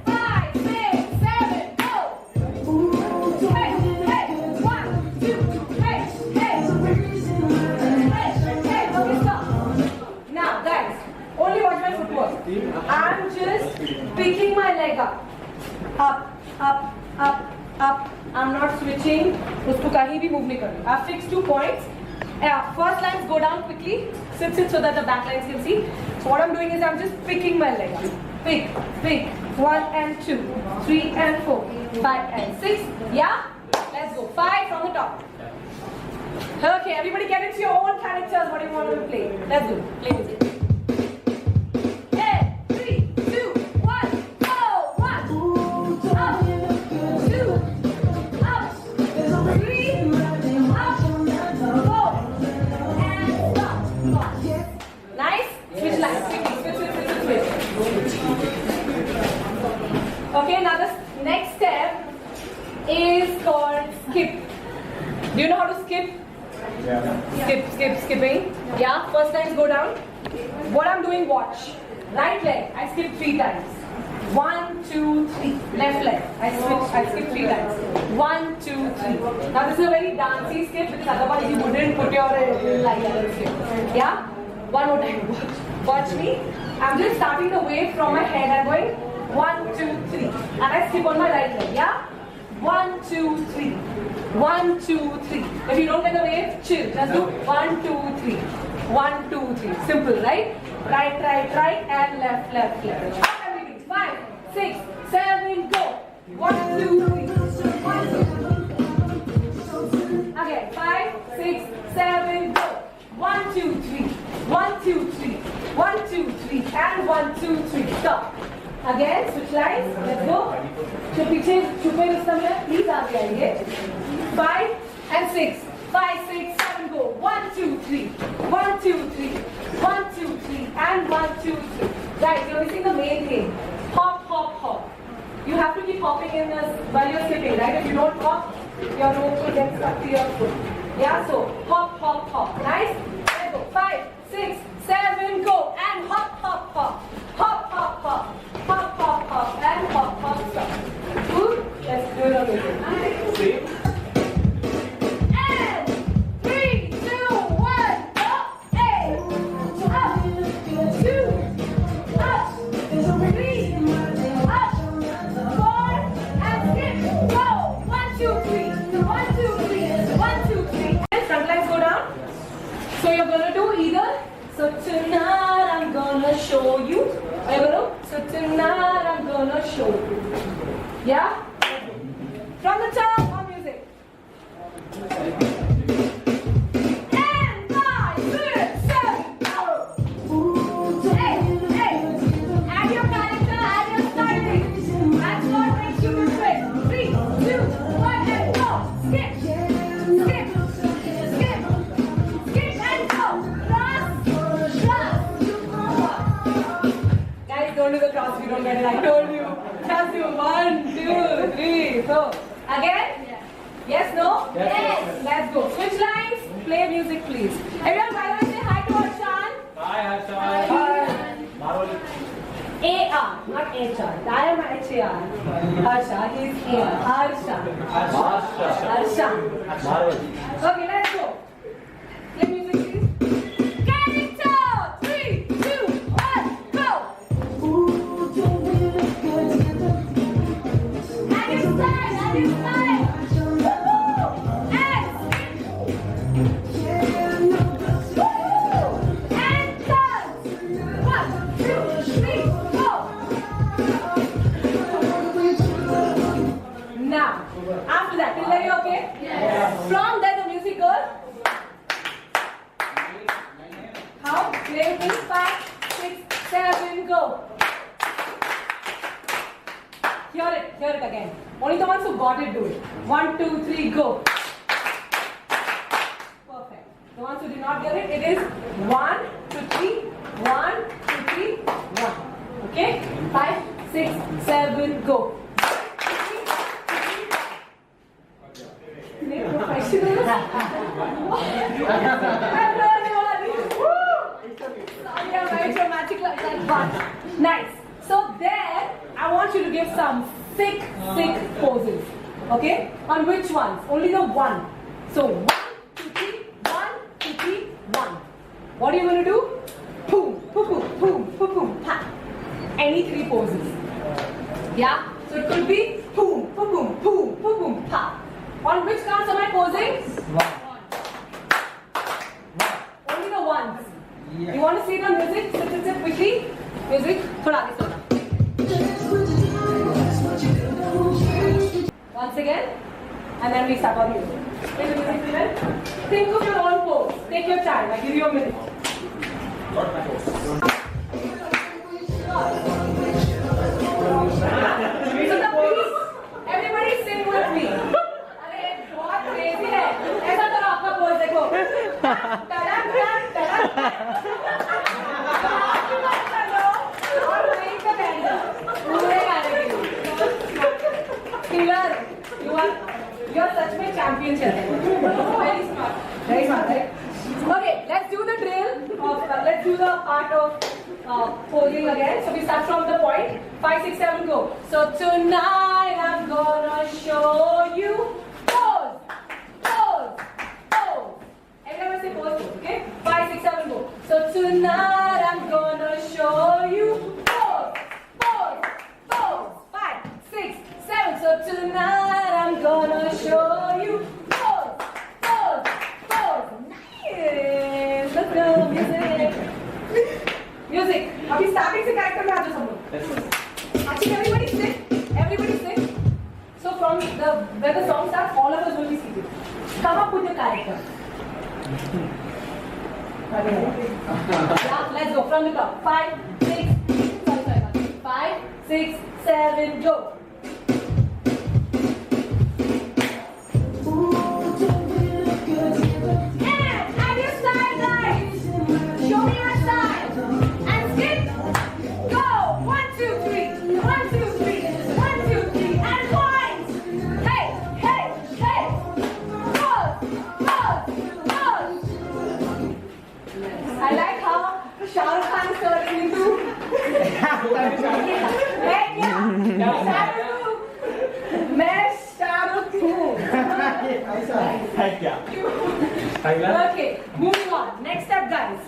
[SPEAKER 2] 5, 6, 7, go. Hey, hey, 1, 2, hey, hey. Hey, okay, stop. Now, guys, only watch my footwork. I'm just picking my leg up. Up, up, up, up. I'm not switching. उसको कहीं भी move नहीं करनी. I've fixed 2 points. First lines go down quickly. Sit so that the back lines can see. So what I'm doing is I'm just picking my leg up. Pick. 1 and 2, 3 and 4, 5 and 6. Yeah? Let's go. 5 from the top. Okay, everybody get into your own characters. What do you want to play? Let's go. Play music. 3, 2, 1, go! 1, up, 2, up, 3, up, 4, and stop. Nice. Switch lines. Switch. Okay, now the next step is called skip. Do you know how to skip?
[SPEAKER 7] Yeah.
[SPEAKER 2] Skipping. Yeah, first lines go down. What I'm doing, watch. Right leg, I skip 3 times. 1, 2, 3. Left leg, I skip 3 times. 1, 2, 3. Now this is a very dancey skip because otherwise you wouldn't put your line on skip. Yeah? One more time. Watch me. I'm just starting the wave from my head. I'm going 1, 2, 3. And I skip on my right leg. Yeah? 1, 2, 3. 1, 2, 3. If you don't get the wave, chill. Just do 1, 2, 3. 1, 2, 3. Simple, right? Right, and left. Up everything. 5, 6, 7, go. 1, 2, 3. 1, 2. Again. 5, 6, 7, go. 1, 2, 3. 1, 2, 3. 1, 2, 3. And 1, 2, 3. Stop. Again, switch lines. Let's go. जो पीछे छुपे इस समय please आगे आइए. 5 and 6. 5, 6, 7, go. 1, 2, 3. 1, 2, 3. 1, 2, 3. And 1, 2, 3. Guys, you're missing the main thing. Hop. you have to keep hopping in while you're skipping, right? If you don't hop, your rope will get stuck to your foot. Yeah, so hop, hop, hop. Nice? Let's go. 5, 6, 7, go. And hop, hop, hop. Hop, hop, hop. Hop, hop, hop. And hop, hop, stop. Good? Let's do it again.
[SPEAKER 3] See?
[SPEAKER 2] And 3, 2, 1, go. Hey. Up. 2. Up. 3. Up. 4. And skip. Go. 1, 2, 3. 1, 2, 3. 1, 2, 3. And front legs go down. So you're gonna do either. So tonight I'm gonna show you. Are you gonna? So tonight I'm gonna show you. Yeah? From the top on music. And 5, 6, 7, go. Hey, hey. Add your character, add your styling. That's what makes you different. 3, 2, 1, and go. Skip, skip, skip, skip, and go. Cross, cross. Guys, don't do the cross if you don't get it. I told you. Just do 1, 2, 3, 4. Again? Yes, no?
[SPEAKER 3] Yes.
[SPEAKER 2] Let's go. Switch lines. Play music, please. Everyone, by the way, say hi to Harshan.
[SPEAKER 3] Hi, Harshan.
[SPEAKER 2] Hi.
[SPEAKER 3] Maroli.
[SPEAKER 2] A-R, not H-R. I am H-A-R. Harsha, he's A-R. Harshan. Harshan.
[SPEAKER 3] Maroli.
[SPEAKER 2] Okay, let's go. Play music, please. Character. 3, 2, 1, go. And you style, and you style. Woo-hoo. And woo-hoo. And turn. 1, 2, 3, go. Now, after that, is that okay? Yes. From there, the music goes. How? Play with me. 5, 6, 7, go. Hear it again. Only the ones who got it do it. 1, 2, 3, go. Perfect. The ones who did not get it, it is 1, 2, 3, 1, 2, 3, 1. Okay? 5, 6, 7, go. Professionals. Sorry, I'm very dramatic like that. Nice. So there, I want you to give some thick poses. Okay? On which ones? Only the one. So 1, 2, 3, 1, 2, 3, 1. What are you going to do? Boom, boom, boom, boom, boom, boom, pa. Any 3 poses. Yeah? So it could be boom, boom, boom, boom, boom, boom, pa. On which counts am I posing? 1. Only the ones. Yeah. You want to see the music? Sit quickly. Music. Thoda aage chalo. Once again. And then we start our music. Take the music, children. Think of your own pose. Take your time. I give you a minute.
[SPEAKER 3] Not my pose.
[SPEAKER 2] So the piece. Everybody sing with me. बहुत crazy है ऐसा करो आपका बोल देखो तड़क तड़क और वहीं पे बैठ जाओ पूरे गाने के लिए Clear you are such में champion चल रहे very smart right okay let's do the drill let's do the art of posing again so we start from the point 5 6 7 go so tonight I'm gonna show you pose. Everyone say pose, okay? 5, 6, 7, go. So tonight I'm gonna show you pose. 5, 6, 7. So tonight I'm gonna show you pose. Nice. Let's go. Music. अभी starting से character में आ जाओ सब लोग. Actually, everybody sit. So from where the song starts, all of us will be seated. Come up with your character. Yeah, let's go from the top. 5, 6, 7, go. And your side, guys. Show me your side. And skip. Go. 1, 2, 3. 1, 2, 3. 1, 2, 3.
[SPEAKER 10] Heck yeah.
[SPEAKER 2] Okay, moving on. Next step, guys.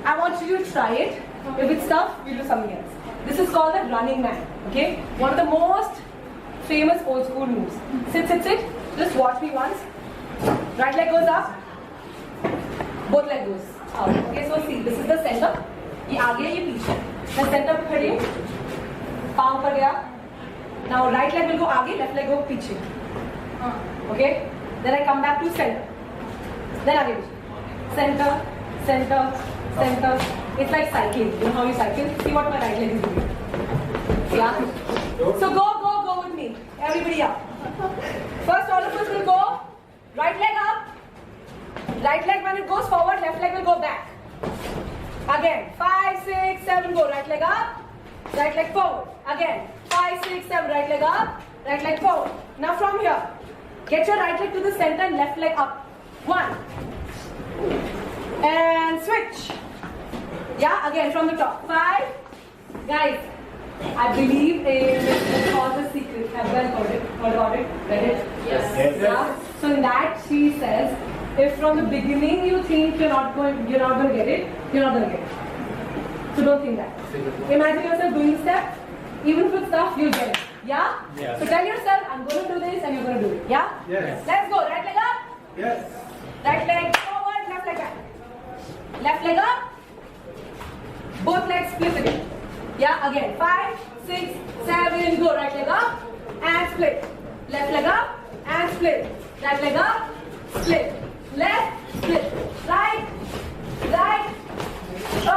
[SPEAKER 2] I want you to try it. If it's tough, we'll do something else. This is called the running man. Okay? One of the most famous old school moves. Sit, sit, sit. Just watch me once. Right leg goes up. Both leg goes out. Okay, so see, this is the center. ये आगे ये पीछे. मैं center पे खड़ी हूँ. पाँव पर गया. Now right leg will go आगे, left leg go पीछे. Okay? Then I come back to center. Then again, center, center, center. It's like cycling. You know how you cycle? See what my right leg is doing. Yeah? So go with me. Everybody up. First all of us will go. Right leg up. Right leg when it goes forward, left leg will go back. Again. 5, 6, 7, go. Right leg up. Right leg forward. Again. 5, 6, 7. Right leg up. Right leg forward. Now from here, get your right leg to the center and left leg up. 1. And switch. Yeah, again from the top. 5. Guys, I believe it's called The Secret. Have you guys heard about it? Read it?
[SPEAKER 7] Yes.
[SPEAKER 2] Yeah. So in that she says, if from the beginning you think you're not going to get it, you're not going to get it. So don't think that. Imagine yourself doing the step. Even if it's tough, you'll get it. Yeah?
[SPEAKER 10] Yes.
[SPEAKER 2] So tell yourself, I'm going to do this and you're going to do it. Yeah?
[SPEAKER 6] Yes.
[SPEAKER 2] Let's go. Right leg up.
[SPEAKER 6] Yes.
[SPEAKER 2] Right leg forward, left leg back. Left leg up. Both legs split again. Yeah, again. 5, 6, 7, go. Right leg up and split. Left leg up and split. Right leg up, split. Left, split. Right, right.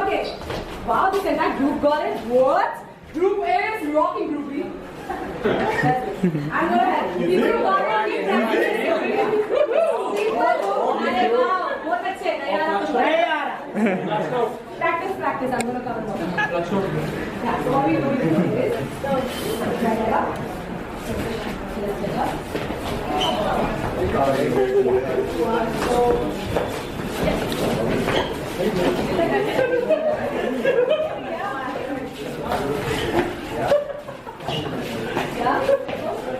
[SPEAKER 2] Okay. Wow, this entire group got it. What? Group A is rocking groupie. I'm gonna help. People who got it, keep practicing. अरे वाह, बहुत अच्छे नया practice. I'm gonna cover more. Yeah, so what we do is right leg up. Left leg up.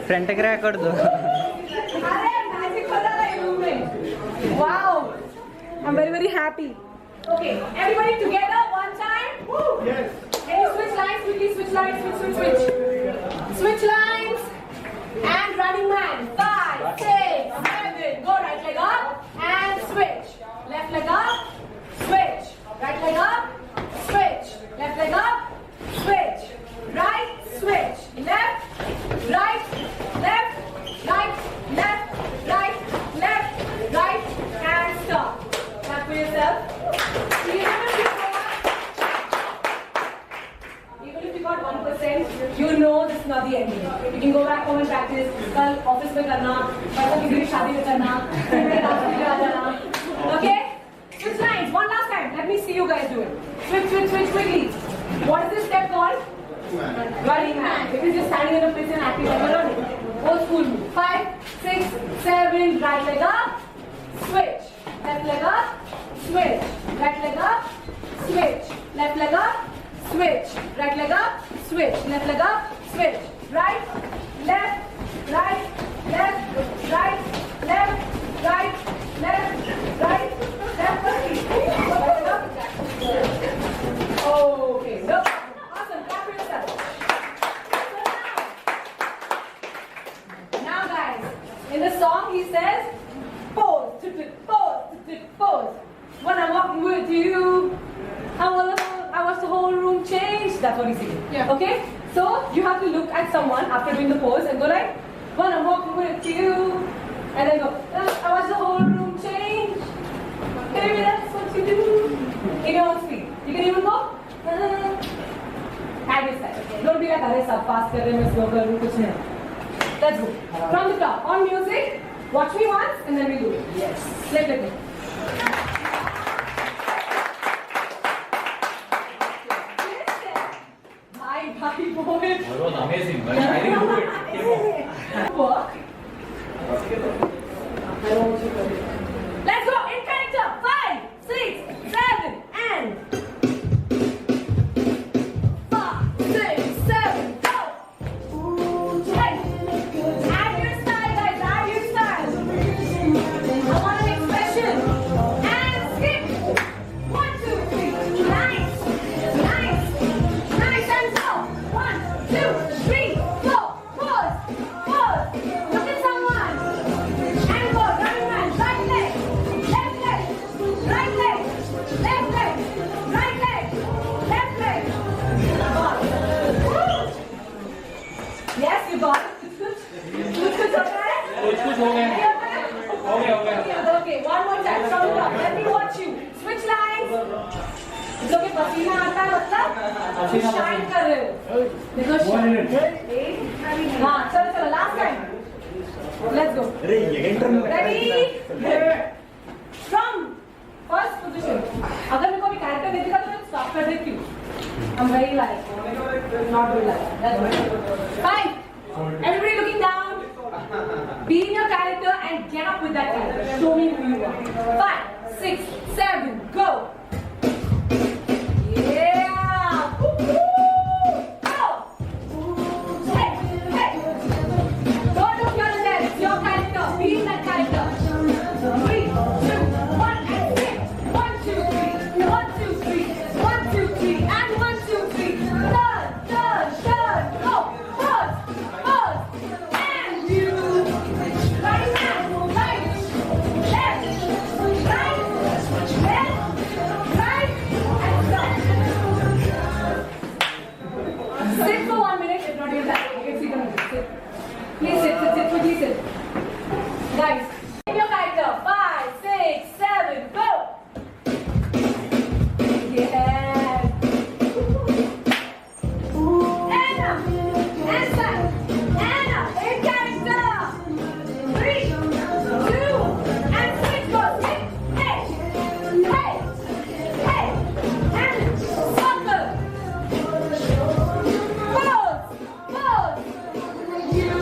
[SPEAKER 11] Front crack कर दो.
[SPEAKER 2] अरे magic वाला है movement. Wow, I'm very very happy. Okay, everybody together one time. Woo.
[SPEAKER 6] Yes.
[SPEAKER 2] Can you switch lines quickly? Switch lines. Switch. Switch lines. And running man. 5, 6, 7. Go right leg up and switch. Left leg up. Switch. Right leg up. Switch. Left leg up. Switch. Right. Switch. Left. Right. Left. Right. Left. Right. Left. Right. And stop. Clap for yourself. Even if you got 1%, you know this is not the ending. You can go back home and practice. कल office में करना, परसों किसी की शादी में करना, फिर मेरे डांस में आ जाना. Okay? Switch lines. One last time. Let me see you guys do it. Switch quickly. What is this step called? Running man. Because you're standing in a place and acting like a running. Old school move. 5, 6, 7. Right leg up. Switch. Left leg up. Switch. Right leg up. Switch. Left leg up. Switch. Right leg up. Switch. Left leg up. Switch. Right. Left. Right. Left. Right. Left. Right. Left. Right. Left. Okay. No. Awesome. Clap for yourself. Now guys, in the song he says, pose, pose. When I'm walking with you, I watch the whole room change. That's what he says.
[SPEAKER 5] Yeah.
[SPEAKER 2] Okay? So you have to look at someone after doing the pose and go like, when I'm walking with you, and then go, I watch the whole room change. Maybe that's what you do. In your own speed. You can even go, at this side. Don't be like, अरे सब fast कर रहे हैं मैं slow कर रहा हूँ कुछ नहीं. Let's go. From the top. On music, watch me once and then we do it. Yes. Let it go. Bye, boy.
[SPEAKER 3] That was amazing, but I didn't do it. It came out.
[SPEAKER 2] Work. Let's go. In character. 5, 6, 7, and 5, 6, 7, go. Hey. Add your style, guys. Add your style.
[SPEAKER 3] हो गए
[SPEAKER 2] Okay, one more time. From the top. Let me watch you. Switch lines. जो कि पसीना आता है मतलब shine कर रहे हो. देखो शाइन. हाँ चलो चलो last time. Let's go. Ready? From first position. अगर मेरे को अभी कैरेक्टर नहीं दिखा तो मैं स्टॉप कर देती हूँ. I'm very like not very like. That's right. Fine. Everybody looking down. Be in your character and get up with that character. Show me who you are. 5, 6, 7, go. Yeah. Woo-hoo. Go. Hey, hey. Don't look here and there. It's your character. Be in that character. 3, 2, 1, and 6. 1, 2, 3. 1, 2, 3. 1, 2, 3. And 1, 2, 3. Turn, turn, turn. Go. Pause. Pause. And you. Right hand. Right. Left. Right. Left. Right. And stop. Sit for 1 minute. If not, you're back. Okay, sit on it. Sit. Please sit. Quickly sit. Guys, take your character. 5, 6, 7, go. Yeah. Anna. Answer. Anna. In character. 3, 2, and 6 goes. Hey, hey, hey, hey, and circle. Pause, pause. You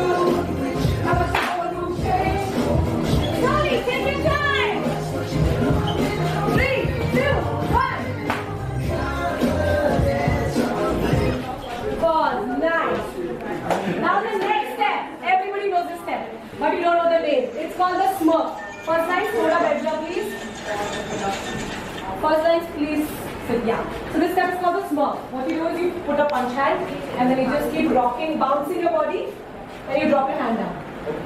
[SPEAKER 2] have a power to change. Slowly, take your time. 3, 2, 1. Pause. Nice. Now the next step. Everybody knows this step, but you don't know the name. It's called the smirk. First line, Soda Bedra, please. First line, please. Sit, yeah. So this step is called the smirk. What you do is you put a punch hand, and then you just keep rocking, bouncing your body, and you drop your hand down. 1,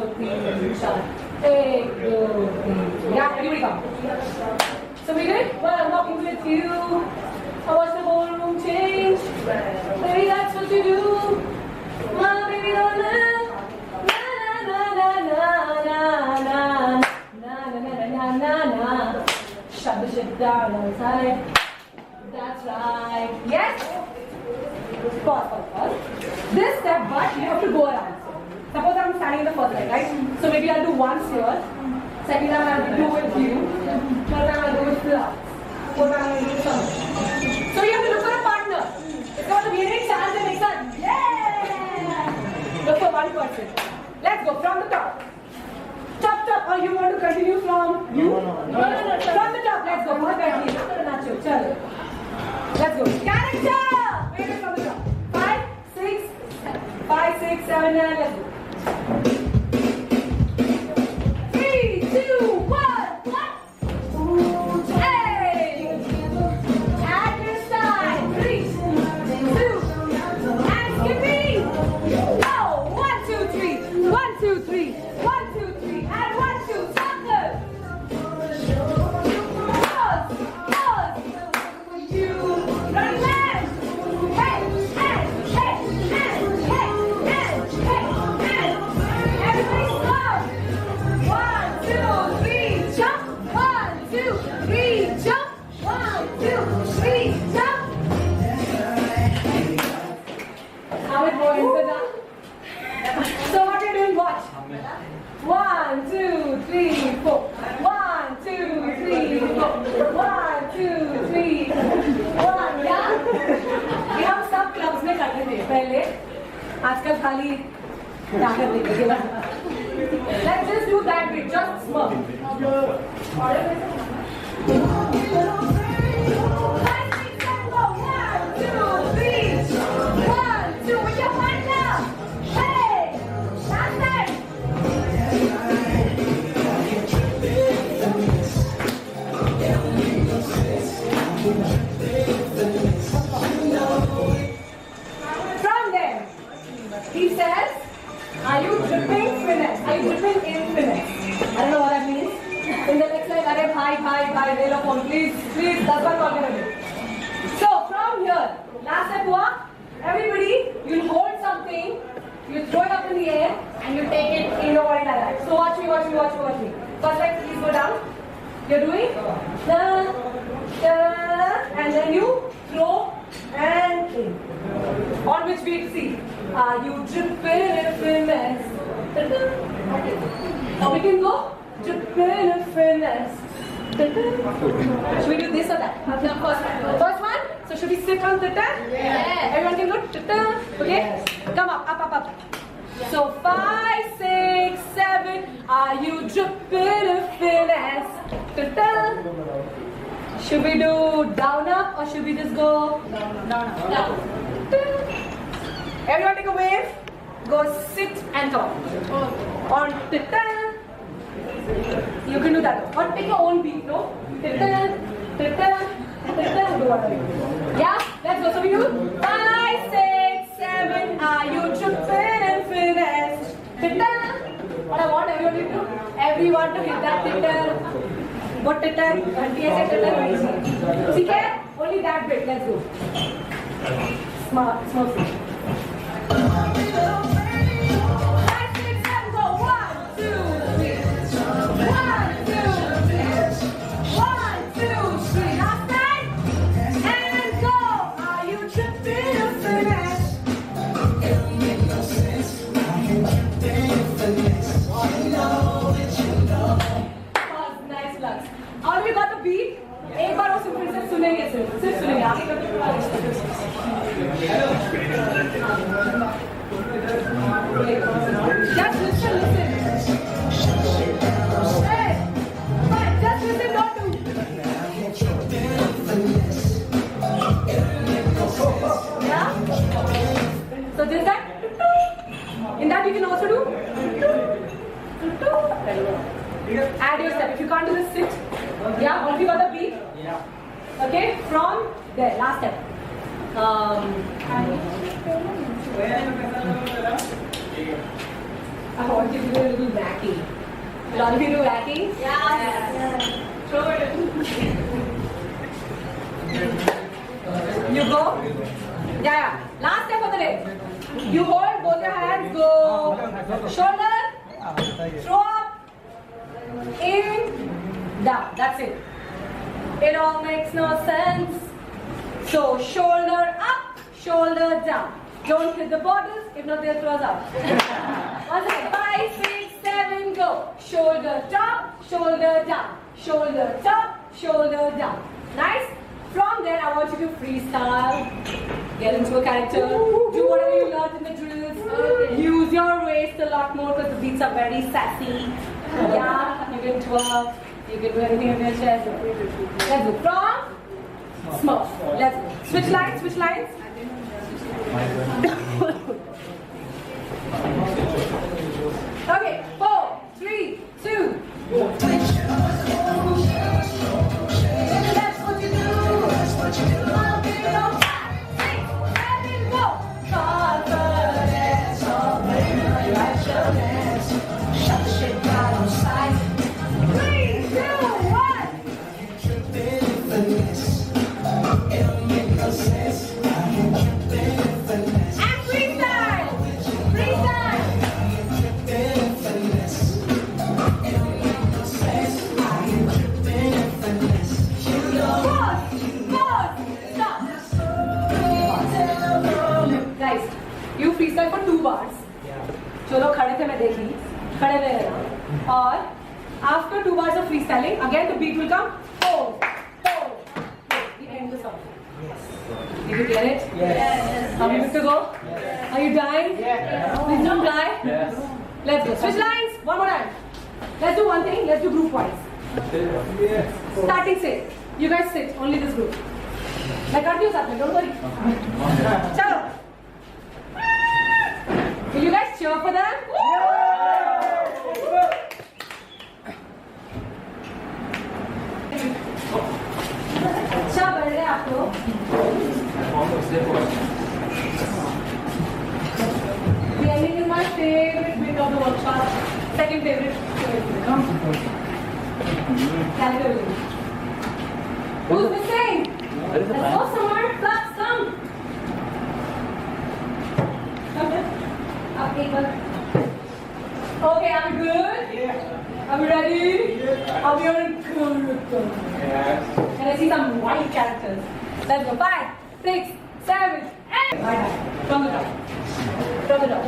[SPEAKER 2] 2, 3, 4. 1, 2, 3. Yeah, everybody come. So we did. Well, I'm walking with you. I watch the whole room change. Maybe that's what you do. My baby don't live. Na na na na na na na na na na na na. Shut the shit down outside. That's right. Yes. Pause, pause, pause. This step, but you have to go around. Suppose I'm standing in the first line, right? So maybe I'll do once here. Second time I'll do with you. Third time I'll do with Phil. Fourth time I'll do with someone. So you have to look for a partner. It's called the winning chance and mixer. Yeah! Look for one person. Let's go from the top. Top, top. Or you want to continue from you? No. From the top. Let's go. Nacho. Chalo. Let's go. Character. Wait from the top. 5, 6, 7, 9. Let's go. 3, 2, 1. Hey! At this time. 3, 2, and skipping. Go. 1, 2, 3. 1, 2, 3. 1, 2, 3. And 1, 2. Circle. Pause. Pause. You. Right left. Hey. Hey. Hey. Hey. Hey. Hey. Hey. Hey. Everybody stop. 1, 2, 3. Jump. 1, 2, 3. Jump. 1, 2, 3. Jump. How it goes? So what you're doing? Watch. 1, 2, 3, 4. 1, 2, 3, 4. 1, 2, 3, 1. Yeah? ये हम सब clubs में करते थे पहले. आजकल खाली क्या करते हैं? Let's just do that bit. Just smirk. 5, 6, 7, go. 1, 2, 3. 1, 2 with your hand up. Hey, that's it. From there, he says, are you dripping finesse? Are you dripping in finesse? I don't know what that means. In the next line, arey bhai, rail phone, please, that's what I'm going to do. So from here, last step हुआ, everybody, you'll hold something, you throw it up in the air, and you take it in your So watch me. First leg, please go down. You're doing da, da, and then you throw and in. On which beat? See, are you dripping in finesse? Or we can go dripping in finesse. Should we do this or that? First one. So should we sit on tita?
[SPEAKER 5] Yes.
[SPEAKER 2] Everyone can go tita. Okay.
[SPEAKER 5] Yes.
[SPEAKER 2] Come up. So 5, 6, 7. Are you dripping in finesse? Ta-ta. Should we do down up or should we just go down? Everyone take a wave. Go sit and talk. On ta-ta. You can do that. Or take your own beat, no? Ta-ta. Do whatever. Yeah? Let's go. So we do 5, 6, 7. Are you dripping in finesse? Ta-ta. What I want everyone to do? Everyone to hit that ta-ta. What ta-ta? See, only that bit. Let's go. Smart. 5, 6, 7, go. 1, 2, 3. 1, 2, 3. Last time. And go. Are you tripping or finesse? Nice plugs. All of you got the beat? एक बार वो सिर्फ सुनेंगे सिर्फ सुनेंगे आगे का Just listen. Hey, fine, just listen, don't do. Yeah? So this that? In that you can also do? Add your step. If you can't do this, sit. Yeah, all of you got the beat? Yeah. Okay, from there, last step. I want you to do a little wacky. Will all of you do wacky? Yeah. Throw it. You go. Yeah. Last step of the day. You hold both your hands. Go. Shoulder. Throw up. In. Down. That's it. It all makes no sense. So shoulder up, shoulder down. Don't hit the bottles, if not they'll throw us out. Once again, 5, 6, 7, go. Shoulder top, shoulder down. Shoulder top, shoulder down. Nice? From there, I want you to freestyle. Get into a character. Do whatever you learned in the drills. Use your waist a lot more because the beats are very sassy. Yeah, you can twerk. You can do anything in your chest. Let's go. From Smurf. Let's go. Switch lines. Okay, 4, 3, 2. That's what you do. I'll be on 5, 6, 7, go. Confidence, all rationalness. Shut the shit down on sight. 3, 2, 1. And freestyle. Guys, you freestyle for 2 bars. जो लोग खड़े थे मैं देखी, खड़े रहे और after 2 bars of freestyling, again the beat will come. 4, 4. We end the song. Did you get it?
[SPEAKER 6] Yes.
[SPEAKER 2] Are we good to go?
[SPEAKER 6] Yes.
[SPEAKER 2] Are you dying?
[SPEAKER 6] Yes.
[SPEAKER 2] Please don't die.
[SPEAKER 3] Yes.
[SPEAKER 2] Let's go. Switch lines. One more time. Let's do one thing. Let's do group wise.
[SPEAKER 6] Yes.
[SPEAKER 2] Starting sit. You guys sit. Only this group. मैं करती हूँ साथ में. Don't worry. चलो. Will you guys cheer for them? अच्छा बढ़ रहे हैं आप लोग. The ending is my favorite bit of the workshop. Second favorite. Calculating. Who's missing? Let's go somewhere. Plus come. Come here. Up, एक बार. Okay, are we good? Yeah. Are we ready? Yeah. Are we all good?
[SPEAKER 3] Yes.
[SPEAKER 2] Can I see some white characters? Let's go. 5, 6, 7, 8. Right. From the top. From the top.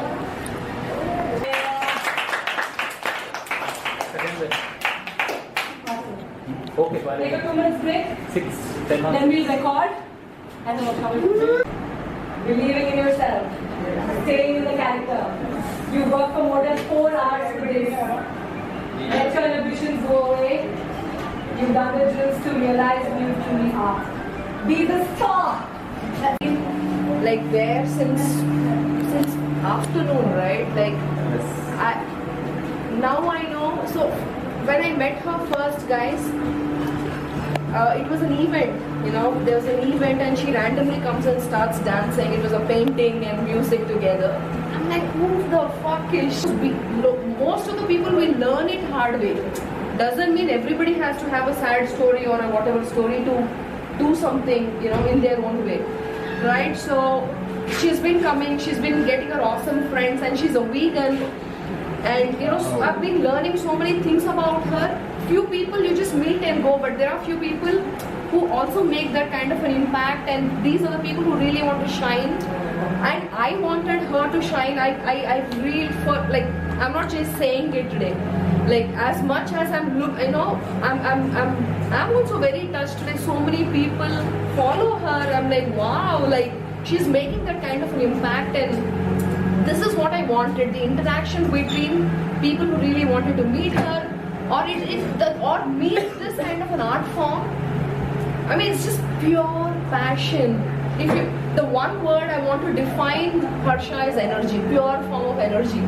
[SPEAKER 3] Second bit. Okay, fine.
[SPEAKER 2] Take a 2 minutes break.
[SPEAKER 3] 6, 10 months.
[SPEAKER 2] Then we'll record and then we'll come in. Believing in yourself. Staying in the character. You work for more than 4 hours per day. Let your inhibitions go away. You've done the drills to realize who you truly are. Be the star.
[SPEAKER 5] Like there since afternoon, right? Like now I know. So when I met her first, guys, it was an event. You know, there was an event and she randomly comes and starts dancing. It was a painting and music together. I'm like, who the fuck is she? Most of the people will learn it hard way. Doesn't mean everybody has to have a sad story or a whatever story to do something, you know, in their own way, right? So she's been coming, she's been getting her awesome friends, and she's a vegan. And you know, I've been learning so many things about her. Few people you just meet and go, but there are few people who also make that kind of an impact, and these are the people who really want to shine. And I wanted her to shine. I really, for like, I'm not just saying it today. Like, as much as I'm also very touched today. So many people follow her. I'm like, wow, like she's making that kind of an impact, and this is what I wanted. The interaction between people who really wanted to meet her, or meet this kind of an art form. I mean, it's just pure passion. The one word I want to define Harsha is energy, pure form of energy.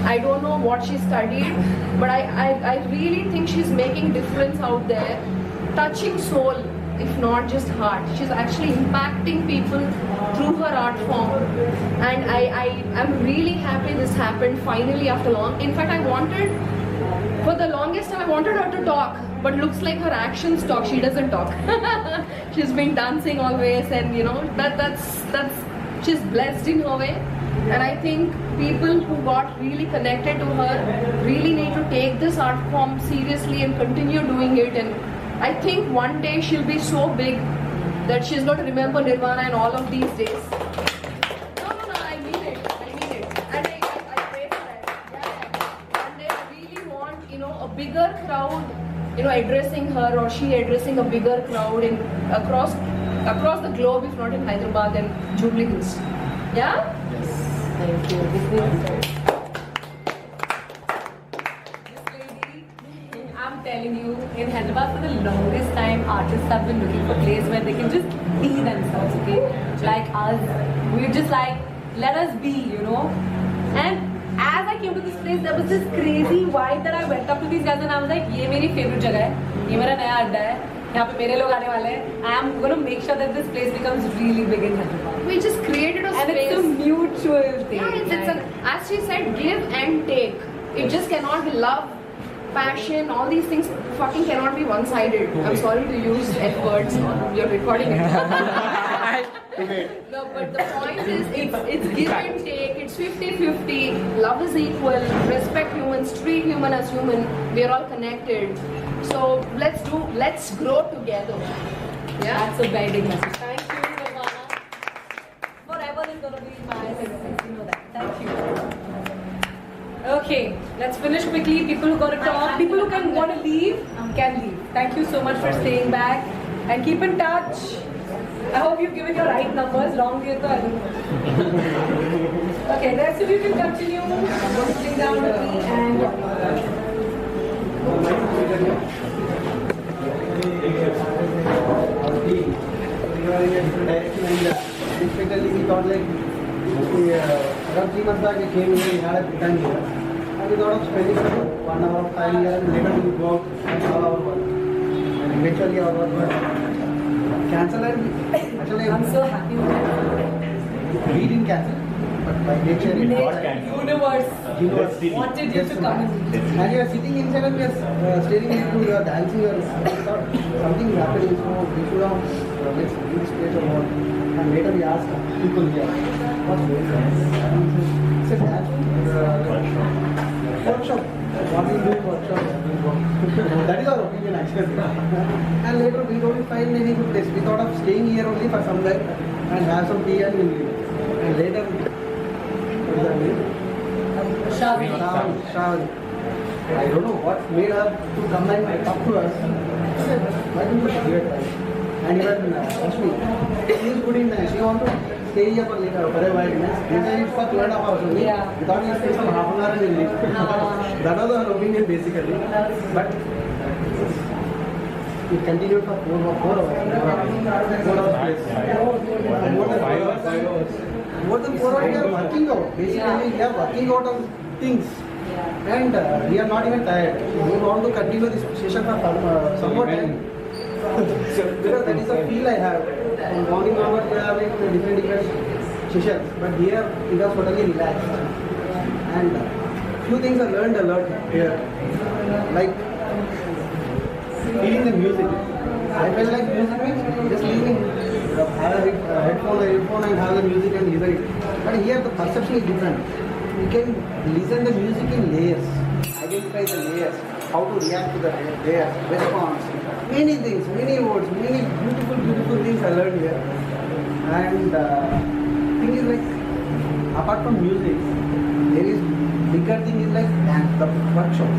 [SPEAKER 5] I don't know what she studied, but I really think she's making difference out there, touching soul, if not just heart. She's actually impacting people through her art form, and I'm really happy this happened finally after long. In fact, for the longest time I wanted her to talk, but looks like her actions talk. She doesn't talk. She's been dancing always, and you know that's she's blessed in her way. And I think people who got really connected to her really need to take this art form seriously and continue doing it. And I think one day she'll be so big that she's going to remember Nirvana and all of these days. No, I mean it. And I pray for that. Yeah. One day I really want, you know, a bigger crowd, you know, addressing her, or she addressing a bigger crowd across the globe, if not in Hyderabad and Jubilee Hills. Yeah? Yes. Thank you. This lady,
[SPEAKER 2] I'm telling you, in Hyderabad for the longest time, artists have been looking for a place where they can just be themselves, okay? Like us, we're just like, let us be, you know? And as I came to this place, there was this crazy vibe that I went up to these guys and I was like, ये मेरी favorite जगह है, ये मेरा नया अड्डा है, यहाँ पे मेरे लोग आने वाले हैं. I am going to make sure that this place becomes really big in Hyderabad.
[SPEAKER 5] We just created a space.
[SPEAKER 2] And it's a mutual thing.
[SPEAKER 5] Yeah, as she said, give and take. It just cannot be love, passion, all these things fucking cannot be one-sided. I'm sorry to use F words, you're recording it. No, but the point is, it's give and take, it's 50-50, love is equal, respect humans, treat human as human, we are all connected. So let's grow together. Yeah?
[SPEAKER 2] That's a very big message. Thank you, Nirvana. Forever is going to be my favorite. You know that. Thank you. Okay, let's finish quickly. People who got to talk, people who can want to leave, can leave. Thank you so much for staying back and keep in touch. I hope you've given your right numbers. Wrong here, I don't know. Okay, the rest of you can continue. Sitting down with me and.
[SPEAKER 6] Basically, we thought like around 3 months back we came here, we had a good time here. And we thought of spending 1 hour of time here, and later we go out and all our work. And eventually our work was cancelled, and actually
[SPEAKER 2] I'm so happy with that.
[SPEAKER 6] we didn't cancel, but by nature it got cancelled.
[SPEAKER 2] Universe wanted you to come in.
[SPEAKER 6] And you are sitting inside and just staring into your dancing, or thought something is happening, so we should have let's do this place or what. And later we asked people here, what's going on? It's a dance. workshop. What we do workshop. That is our opinion actually. And later we don't find any good place. We thought of staying here only for some time and have some tea and we'll leave. And later, what is that name? Shravani. I don't know what made her to come and talk to us. But it was weird, right? And even Ashmi, she is good in she want to stay here for later, for a while. Usually it's for 2.5 hours only.
[SPEAKER 2] Yeah.
[SPEAKER 6] We thought we'll stay some half an hour and we'll leave. That was our opinion basically. But we continued for 4 hours. 4 hours place. More than 4 hours we are working out. Basically we are working out on things. And we are not even tired. We want to continue this session for some more time. Because that is the feel I have. From morning onward we are having different sessions. But here it was totally relaxed. And few things I learned a lot here. Like feeling the music. I felt like music means just listening. Have a headphone and have the music and listen it. But here the perception is different. You can listen the music in layers, identify the layers, how to react to the layers, response, many things, many words, many beautiful things I learned here. And thing is like, apart from music, there is bigger thing is like dance, the workshop.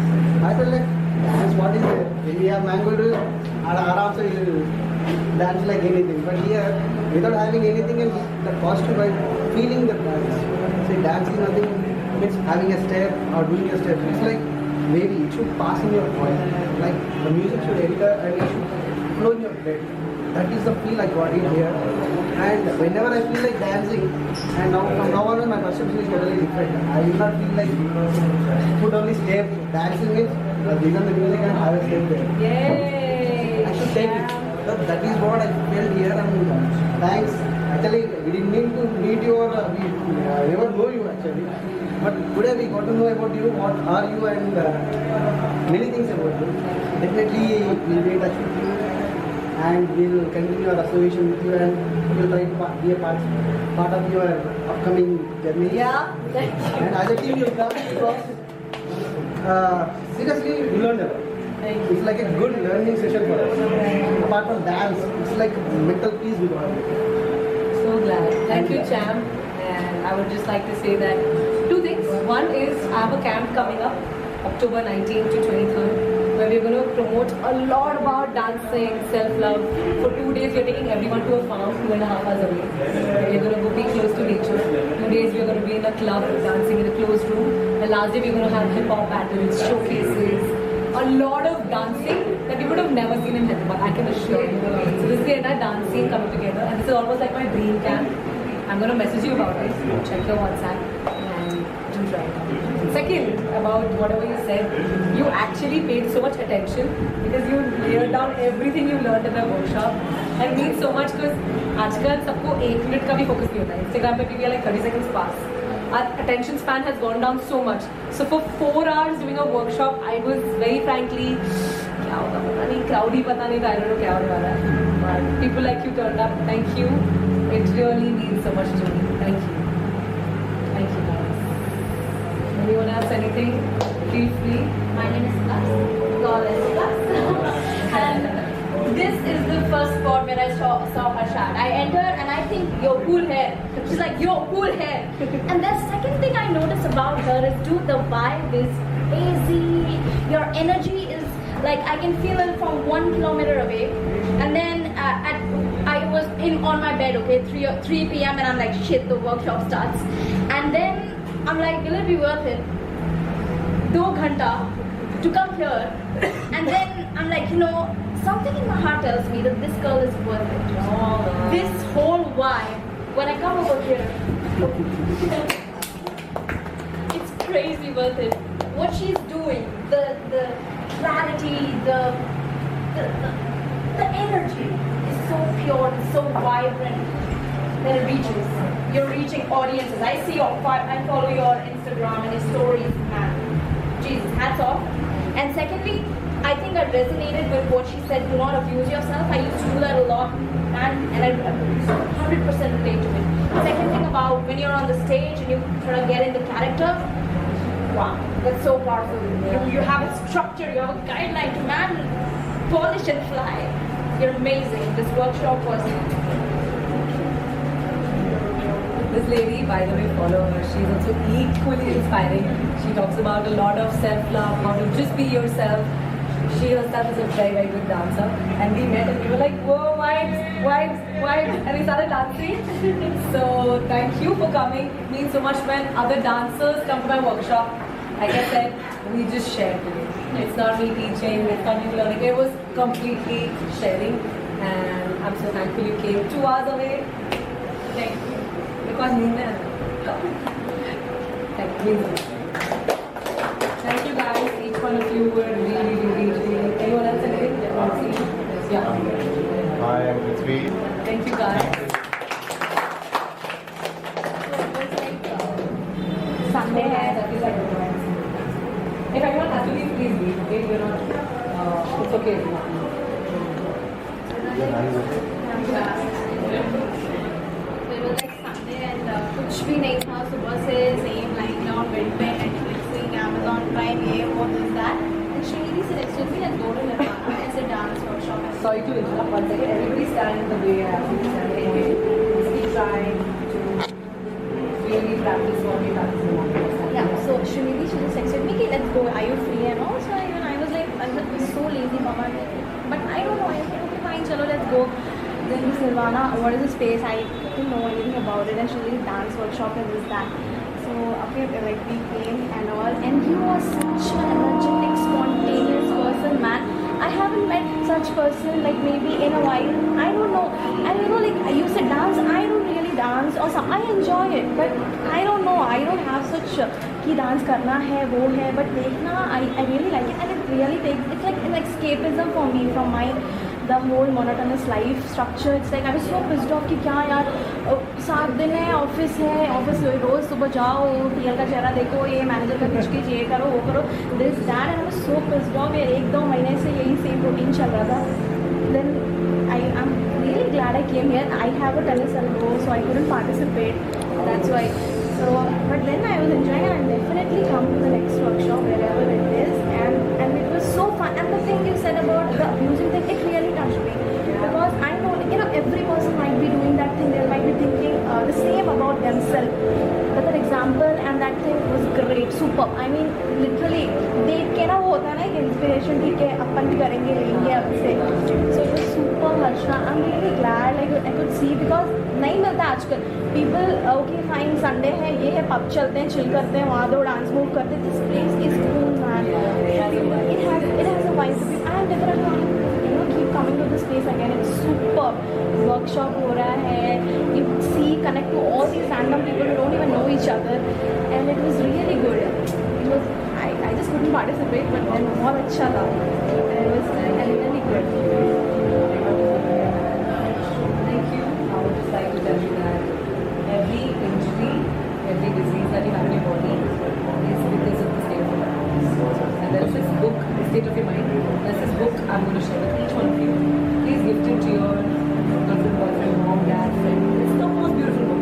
[SPEAKER 6] I felt like dance, what is it? When we have mango juice, Aram se dance like anything. But here, without having anything and the costume, by feeling the dance. Say dance is nothing, it's having a step or doing a step. It's like maybe it should pass in your voice. Like the music should enter and it should flow in your blood. That is the feel I got it here. And whenever I feel like dancing, and now from now on my perception is totally different. I will not feel like put only step. Dancing means listen the music and have a step there.
[SPEAKER 2] Yay!
[SPEAKER 6] I should take it. So that is what I felt here and thanks. Actually, we didn't mean to meet you or we never know you actually. But today we got to know about you, what are you and many things about you. Definitely we'll be in touch with you and we'll continue our association with you and we'll try to be a part of your upcoming journey.
[SPEAKER 2] Yeah, thank you.
[SPEAKER 6] And as a team you'll come because seriously we learned a lot. It's like a good learning session for us. Apart from dance, it's like mental peace we got.
[SPEAKER 2] So glad. Thank you, Cham. And I would just like to say that 2 things. One is I have a camp coming up, October 19th to 23rd, where we're going to promote a lot about dancing, self-love. For 2 days, we're taking everyone to a farm 2.5 hours away. We're going to go be close to nature. 2 days, we're going to be in a club dancing in a closed room. And last day, we're going to have hip-hop battles, showcases, a lot of dancing that we would have never seen in Hyderabad, I can assure you. So this is the entire dance scene coming together, and this is almost like my dream camp. I'm going to message you about it, check your WhatsApp, and do try it. Second, about whatever you said, you actually paid so much attention because you layered down everything you learned in the workshop, and it means so much because आजकल सबको 1 minute का भी focus नहीं होता है. Instagram पे भी like 30 seconds pass. Our attention span has gone down so much. So for 4 hours doing a workshop, I was very frankly, क्या होगा पता नहीं, crowdy पता नहीं, I don't know क्या होने वाला है. But people like you turned up. Thank you. It really means so much to me. Thank you. Thank you guys. Anyone else? Anything? Feel free.
[SPEAKER 12] My name is Gus. Flawless Gus. And this is the first spot where I saw her shot. I entered and I think your cool hair. She's like, your cool hair. And the second thing I noticed about her is, dude, the vibe is easy. Your energy is like, I can feel it from 1 kilometer away. And then I was on my bed, okay, 3 p.m. and I'm like, shit, the workshop starts. And then I'm like, will it be worth it? 2 ghanta to come here. And then I'm like, you know, something in my heart tells me that this girl is worth it. This whole vibe, when I come over here, it's crazy worth it. What she's doing, the clarity, the energy is so pure, so vibrant that it reaches. You're reaching audiences. I follow your Instagram and your stories, man. Jesus, hats off. And secondly, I think I resonated with what she said, do not abuse yourself. I used to do that a lot, and I 100% relate to it. Second thing about when you're on the stage and you sort of get in the character, wow, that's so powerful. You have a structure, you have a guideline to man, polish and fly. You're amazing. This workshop was.
[SPEAKER 2] This lady, by the way, follow her. She's also equally inspiring. She talks about a lot of self-love, how to just be yourself. She herself is a very, very good dancer. And we met and we were like, whoa, vibes, vibes, vibes. And we started dancing. So thank you for coming. It means so much when other dancers come to my workshop. Like I said, we just share today. It's not me teaching, it's not you learning. It was completely sharing. And I'm so thankful you came 2 hours away. Thank you. Because thank you. Thank you guys. Each one of you were really, really, really. Anyone else anything? Yeah.
[SPEAKER 4] Hi, I'm Prithvi.
[SPEAKER 2] Thank you guys.
[SPEAKER 12] Sunday hai.
[SPEAKER 2] If anyone has to leave, please leave. Okay, we're not. It's okay.
[SPEAKER 12] कुछ भी नहीं था सुबह से same line down bed पे नेटफ्लिक्सिंग Amazon Prime ये वो this that and she really selected me and go to Nirvana as a dance workshop.
[SPEAKER 2] Sorry to interrupt one second. Everybody stand in the way I have to stand. Keep trying to really practice what we practice in the morning.
[SPEAKER 12] Yeah, so she just texted me, let's go, are you free and all? So even I was like, I was so lazy, mama. But I don't know, I said, okay, fine, chalo, let's go. Then this Nirvana, what is the space? I didn't know anything about it, and she did dance workshop and this, that. So, okay, like we came and all, and you are such an energetic, spontaneous person, man. I haven't met such person, like maybe in a while. I don't know. And you know, like you said dance, I don't really dance or some. I enjoy it, but I don't know. I don't have such कि dance करना है वो है, but देखना I really like it, and it really takes. It's like an escapism for me from my the whole monotonous life structure. It's like I was so pissed off कि क्या यार 7 दिन है, ऑफिस रोज सुबह जाओ, टीएल का चेहरा देखो, ये मैनेजर का खिचखिच, ये करो वो करो, this that, and I was so pissed off. यार 1-2 महीने से यही सेम रूटीन चल रहा था. Then I am really glad I came here. I have a tennis elbow, so I couldn't participate. That's why. So, but then I was enjoying it, and definitely come to the next workshop wherever it is, and it was so fun. And the thing you said about the abusing thing, it really touched me, because I know, you know, every person might be doing that thing. They might be thinking the same about themselves. But an example, and that thing was great, super. I mean, literally, देख के ना वो होता है ना एक inspiration, ठीक है अपन भी करेंगे लेंगे अब से. So it was super, Harshna. I'm really glad like I could see, because नहीं मिलता आजकल. People, okay fine, Sunday है, ये है, pub चलते हैं, chill करते हैं, वहाँ दो dance move करते हैं. This place is cool, man. It has a vibe. I'm definitely keep coming to this place again. It's super. Workshop हो रहा है. You see, connect to all these random people who don't even know each other, and it was really good. It was. I just couldn't participate, but then बहुत अच्छा था. It was really good.
[SPEAKER 2] Thank you. I would just like to tell you that every injury, every disease that you have in your body is because of the state of your mind. And there's this book, The State of Your Mind. There's this book I'm going to share with each one of you. Please gift it to your girlfriend, boyfriend, mom, dad, friend. It's the most beautiful book.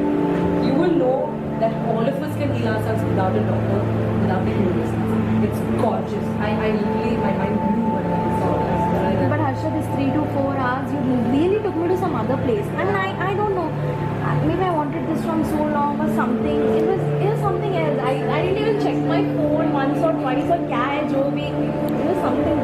[SPEAKER 2] You will know that all of us can heal ourselves without a doctor, without the medicine. It's gorgeous. I literally, my mind blew when I saw it.
[SPEAKER 12] But Harsha, this 3 to 4 hours, you really took me to some other place. And I don't know. Maybe I wanted this from so long or something. It was something else. I didn't even check my phone once or twice or क्या है जो भी. It was something